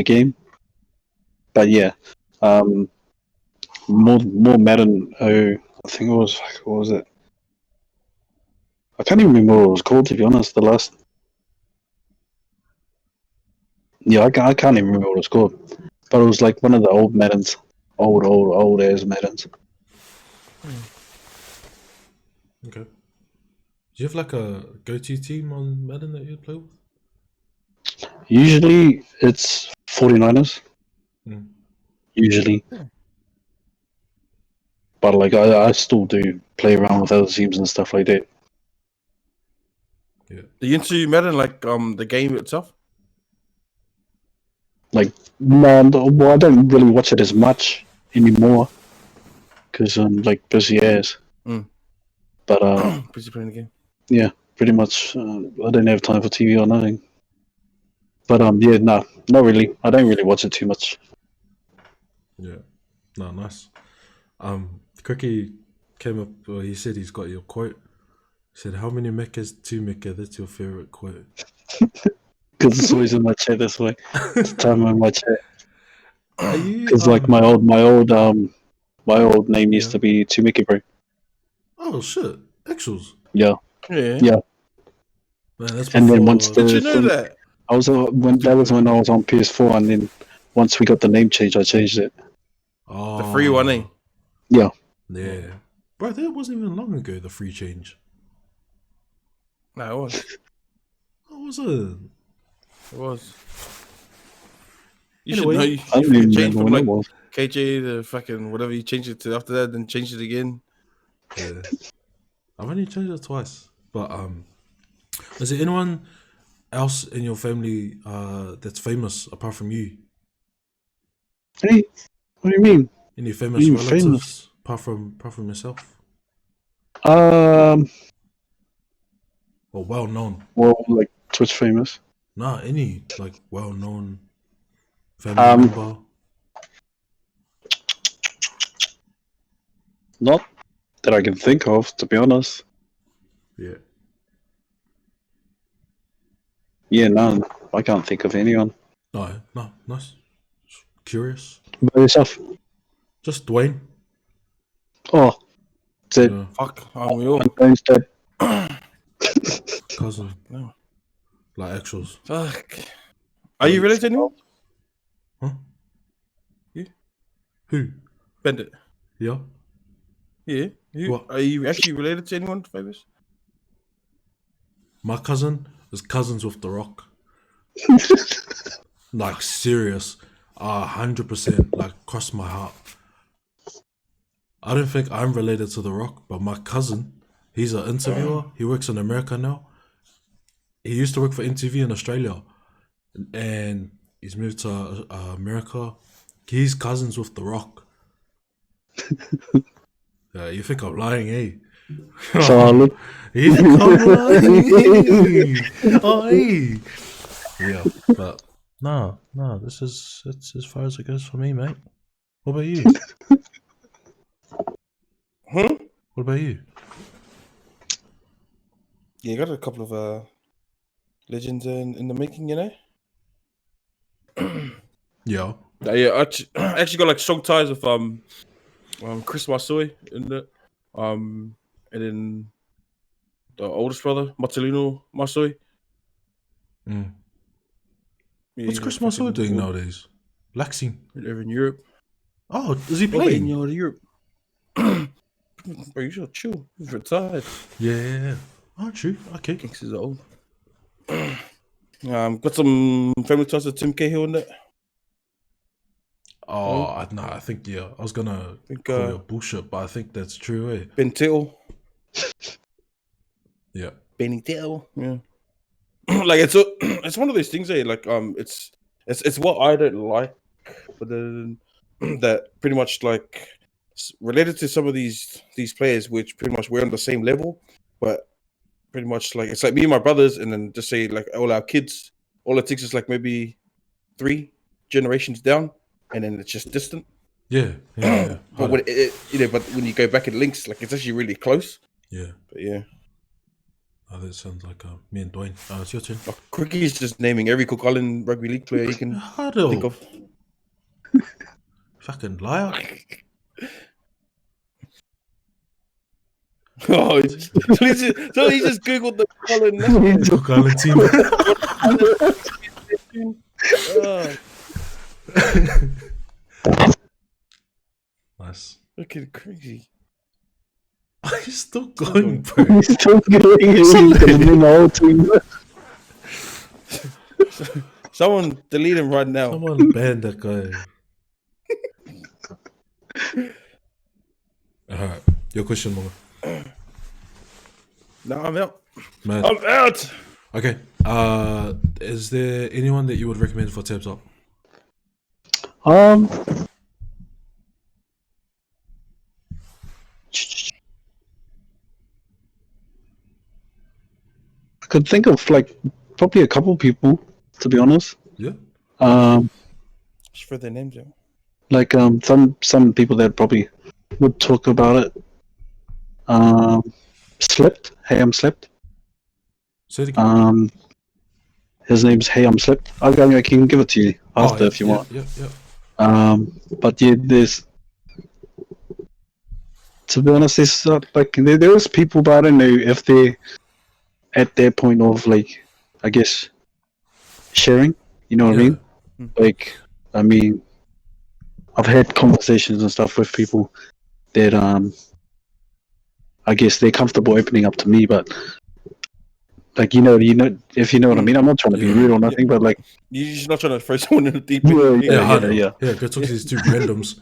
game. But yeah, more Madden. Oh, I think it was what was it? I can't even remember what it was called, to be honest. The last, yeah, I can't even remember what it was called. But it was like one of the old Maddens, old ass Maddens. Okay. Do you have like a go-to team on Madden that you'd play with? Usually it's 49ers. Usually. But like I still do play around with other teams and stuff like that. Yeah. Are you into Madden, like the game itself? Like no, well, I don't really watch it as much anymore because I'm like busy as. But busy playing the game. Yeah, pretty much. I don't have time for TV or nothing. But yeah, no, not really. I don't really watch it too much. Yeah. No, nice. Cookie came up. Well, he said he's got your quote. He said, "How many Mekes to Meke? That's your favorite quote." Because it's always in my chat this way. It's time in my chat. Are you? Because like my old name used to be Twxtchmeke, bro. Oh shit! Actuals. Yeah. Yeah. Man, that's and then before- once the Did you know thing- that? I was that was when I was on PS4, and then once we got the name change, I changed it. Oh, The free one, eh? Yeah. Yeah, bro, that wasn't even long ago. The free change. Nah, it was. What was it? It was. You Anyway, should know. You I don't fucking even changed remember from when it like was. KJ to fucking whatever you changed it to after that, then changed it again. Yeah. I've only changed it twice. But is there anyone else in your family that's famous apart from you? Hey, what do you mean? Any What do famous you mean relatives famous? apart from yourself? Um, Or well known? well, like Twitch famous. Nah, any like well known family Um, member. not that I can think of, to be honest. Yeah. Yeah, no, I can't think of anyone. No, nice. Curious. By yourself? Just Dwayne. Oh, that's it. Yeah. Fuck, aren't we all? My brain's dead. Cousin. No. Like actuals. Fuck. Are you related to anyone? Huh? You? Who? Bend it. Yeah. Yeah. You, What? are you actually related to anyone famous? My cousin is cousins with The Rock. Like serious. 100%. Like cross my heart. I don't think I'm related to The Rock, but my cousin, he's an interviewer. He works in America now. He used to work for NTV in Australia, and he's moved to America. He's cousins with The Rock. You think I'm lying, eh? Solid. You think I'm lying? Oh, eh? Yeah, but no, this is it's as far as it goes for me, mate. What about you? Hmm? What about you? Yeah, you got a couple of legends in the making, you know? Yeah. Yeah, I actually got like strong ties with Chris Masoi in the and then the oldest brother, Marcelino Masoi. Mm. Yeah, What's he's Chris like Marceau fucking doing nowadays? Laxing. over in Europe. Oh, is he Over in playing? Europe. Bro, you should chill. He's retired. Yeah. Oh, true. Okay. Gangsters are old. Got some family ties with Tim Cahill in that. Oh, I think yeah. I was gonna think, call you bullshit, but I think that's true, eh? Ben Tittle. Yeah. Benny Tittle. Yeah. Like it's one of those things, eh? Like it's what I don't like, but then that pretty much like related to some of these players, which pretty much we're on the same level, but pretty much like it's like me and my brothers, and then just say like all our kids, all it takes is like maybe 3 generations down, and then it's just distant. Yeah. But when but when you go back in links, like it's actually really close. Yeah. But yeah, Oh, that sounds like me and Dwayne. It's your turn. Crickie's just naming every Cook Island rugby league player he can Huddle. think of. Fucking liar. Oh, so he just googled the Colin. Cook Island team. Nice. Looking crazy. He's still going, bro. He's still going. He's gonna win the whole team. Someone delete him right now. Someone ban that guy. Alright, your question, Mama. No, I'm out. Man. I'm out. Okay. Is there anyone that you would recommend for tabs up? I could think of like probably a couple people, to be honest. Yeah. Just for their names, yeah. Like some people that probably would talk about it. Slipped. Hey, I'm Slipped. Say it again. His name's Hey, I'm Slipped. I can give it to you after if you want. Yeah. But yeah, there's. To be honest, there's like there's people, but I don't know if they're at their point of like, I guess, sharing. You know what I mean? Like, I mean, I've had conversations and stuff with people that I guess they're comfortable opening up to me, but like if you know what I mean. I'm not trying to be rude or nothing, but like, You're just not trying to throw someone in the deep yeah, end. yeah. Yeah, go talk to these two randoms.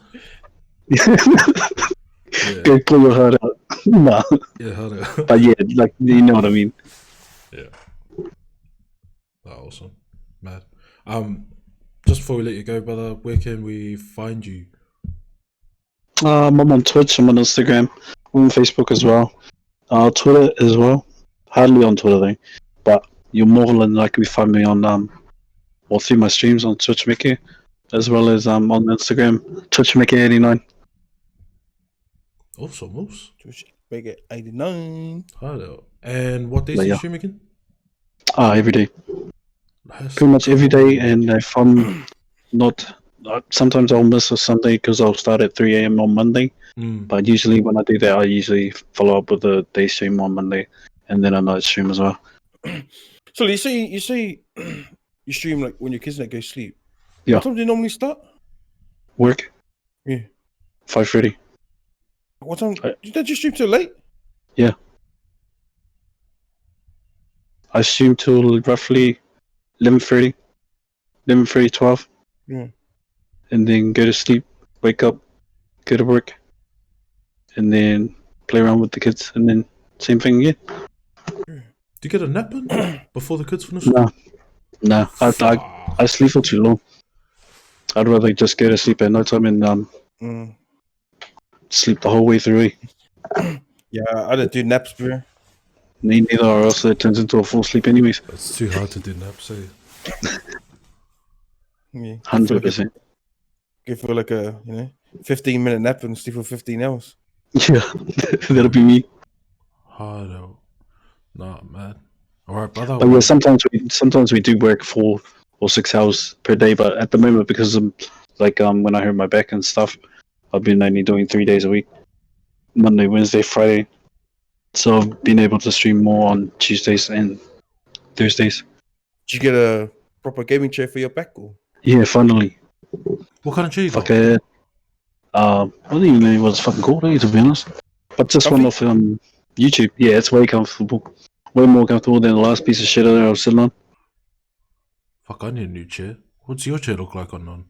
Yeah, Go pull your heart out. Nah, yeah, harder. but yeah, like you know what I mean. Yeah. Oh, awesome. Mad. Just before we let you go, brother, where can we find you? I'm on Twitch. I'm on Instagram. I'm on Facebook as well. Twitter as well. Hardly on Twitter though, but you'll more than likely find me on or through my streams on Twxtchmeke, as well as on Instagram, Twxtchmeke89. Awesome, awesome. Twxtchmeke 89. Harder. And what days But do you yeah. stream again? Every day. That's Pretty much every cool. day, and if I'm not, sometimes I'll miss a Sunday because I'll start at 3 a.m. on Monday. But usually when I do that, I usually follow up with a day stream on Monday, and then a night stream as well. So you say you stream like when your kids go sleep. Yeah. What time do you normally start? Work Yeah. 5:30. What time? Did you stream till late? Yeah. I stream till roughly 11:30, 11:30, 12. Yeah. And then go to sleep, wake up, go to work, and then play around with the kids, and then same thing again. Do you get a nap in before the kids finish? No. I sleep for too long. I'd rather just go to sleep at night time and sleep the whole way through. Yeah, I don't do naps, bro. Neither, or else it turns into a full sleep anyways. It's too hard to do naps, eh? Yeah. 100%. Go for like a 15-minute nap and sleep for 15 hours. Yeah, that'll be me. Hardo. Nah, man. All right, brother. But yeah, sometimes we do work 4 or 6 hours per day. But at the moment, because of when I hurt my back and stuff, I've been only doing 3 days a week: Monday, Wednesday, Friday. So I've been able to stream more on Tuesdays and Thursdays. Did you get a proper gaming chair for your back? Or? Yeah, finally. What kind of chair you got? I don't even know what it's fucking called, to be honest. But just one off YouTube. Yeah, it's way comfortable. Way more comfortable than the last piece of shit I was sitting on. Fuck, I need a new chair. What's your chair look like on?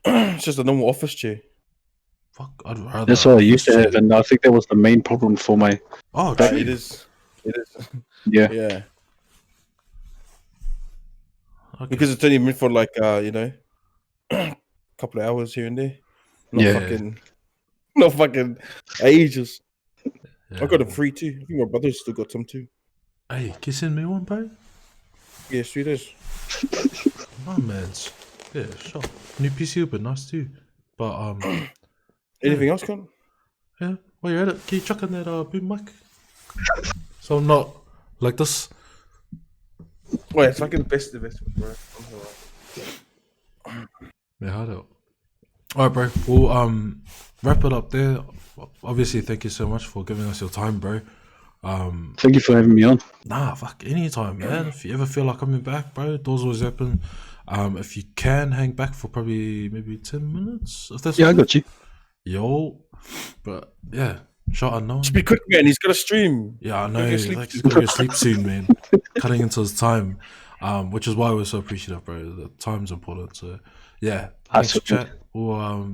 It's just a normal office chair. Fuck, I'd rather. That's what I used to have, and I think that was the main problem for my. Oh, it is. Yeah. Yeah. Okay. Because it's only meant for like a couple of hours here and there. Not fucking ages. Yeah. I got them free too. I think my brother's still got some too. Hey, can you send me one, bro? Yeah, sweet as. My man's. Yeah, sure. New PC would be nice too. But Anything else, Con? yeah. While you're at it, can you chuck in that boom mic? So I'm not like this. Well, it's fucking best investment, bro. Yeah, hard out. Alright, bro. We'll wrap it up there. Obviously, thank you so much for giving us your time, bro. Thank you for having me on. Nah, fuck, anytime, man. If you ever feel like coming back, bro, doors always open. If you can hang back for probably maybe 10 minutes, if that's Yeah, I okay. got you. Yo, but yeah, shot unknown. Just be quick, man. He's got to stream. Yeah, I know. Go sleep. Like, he's gonna go sleep soon, man. Cutting into his time, which is why we're so appreciative, bro. The time's important. So yeah, thanks for chat. We'll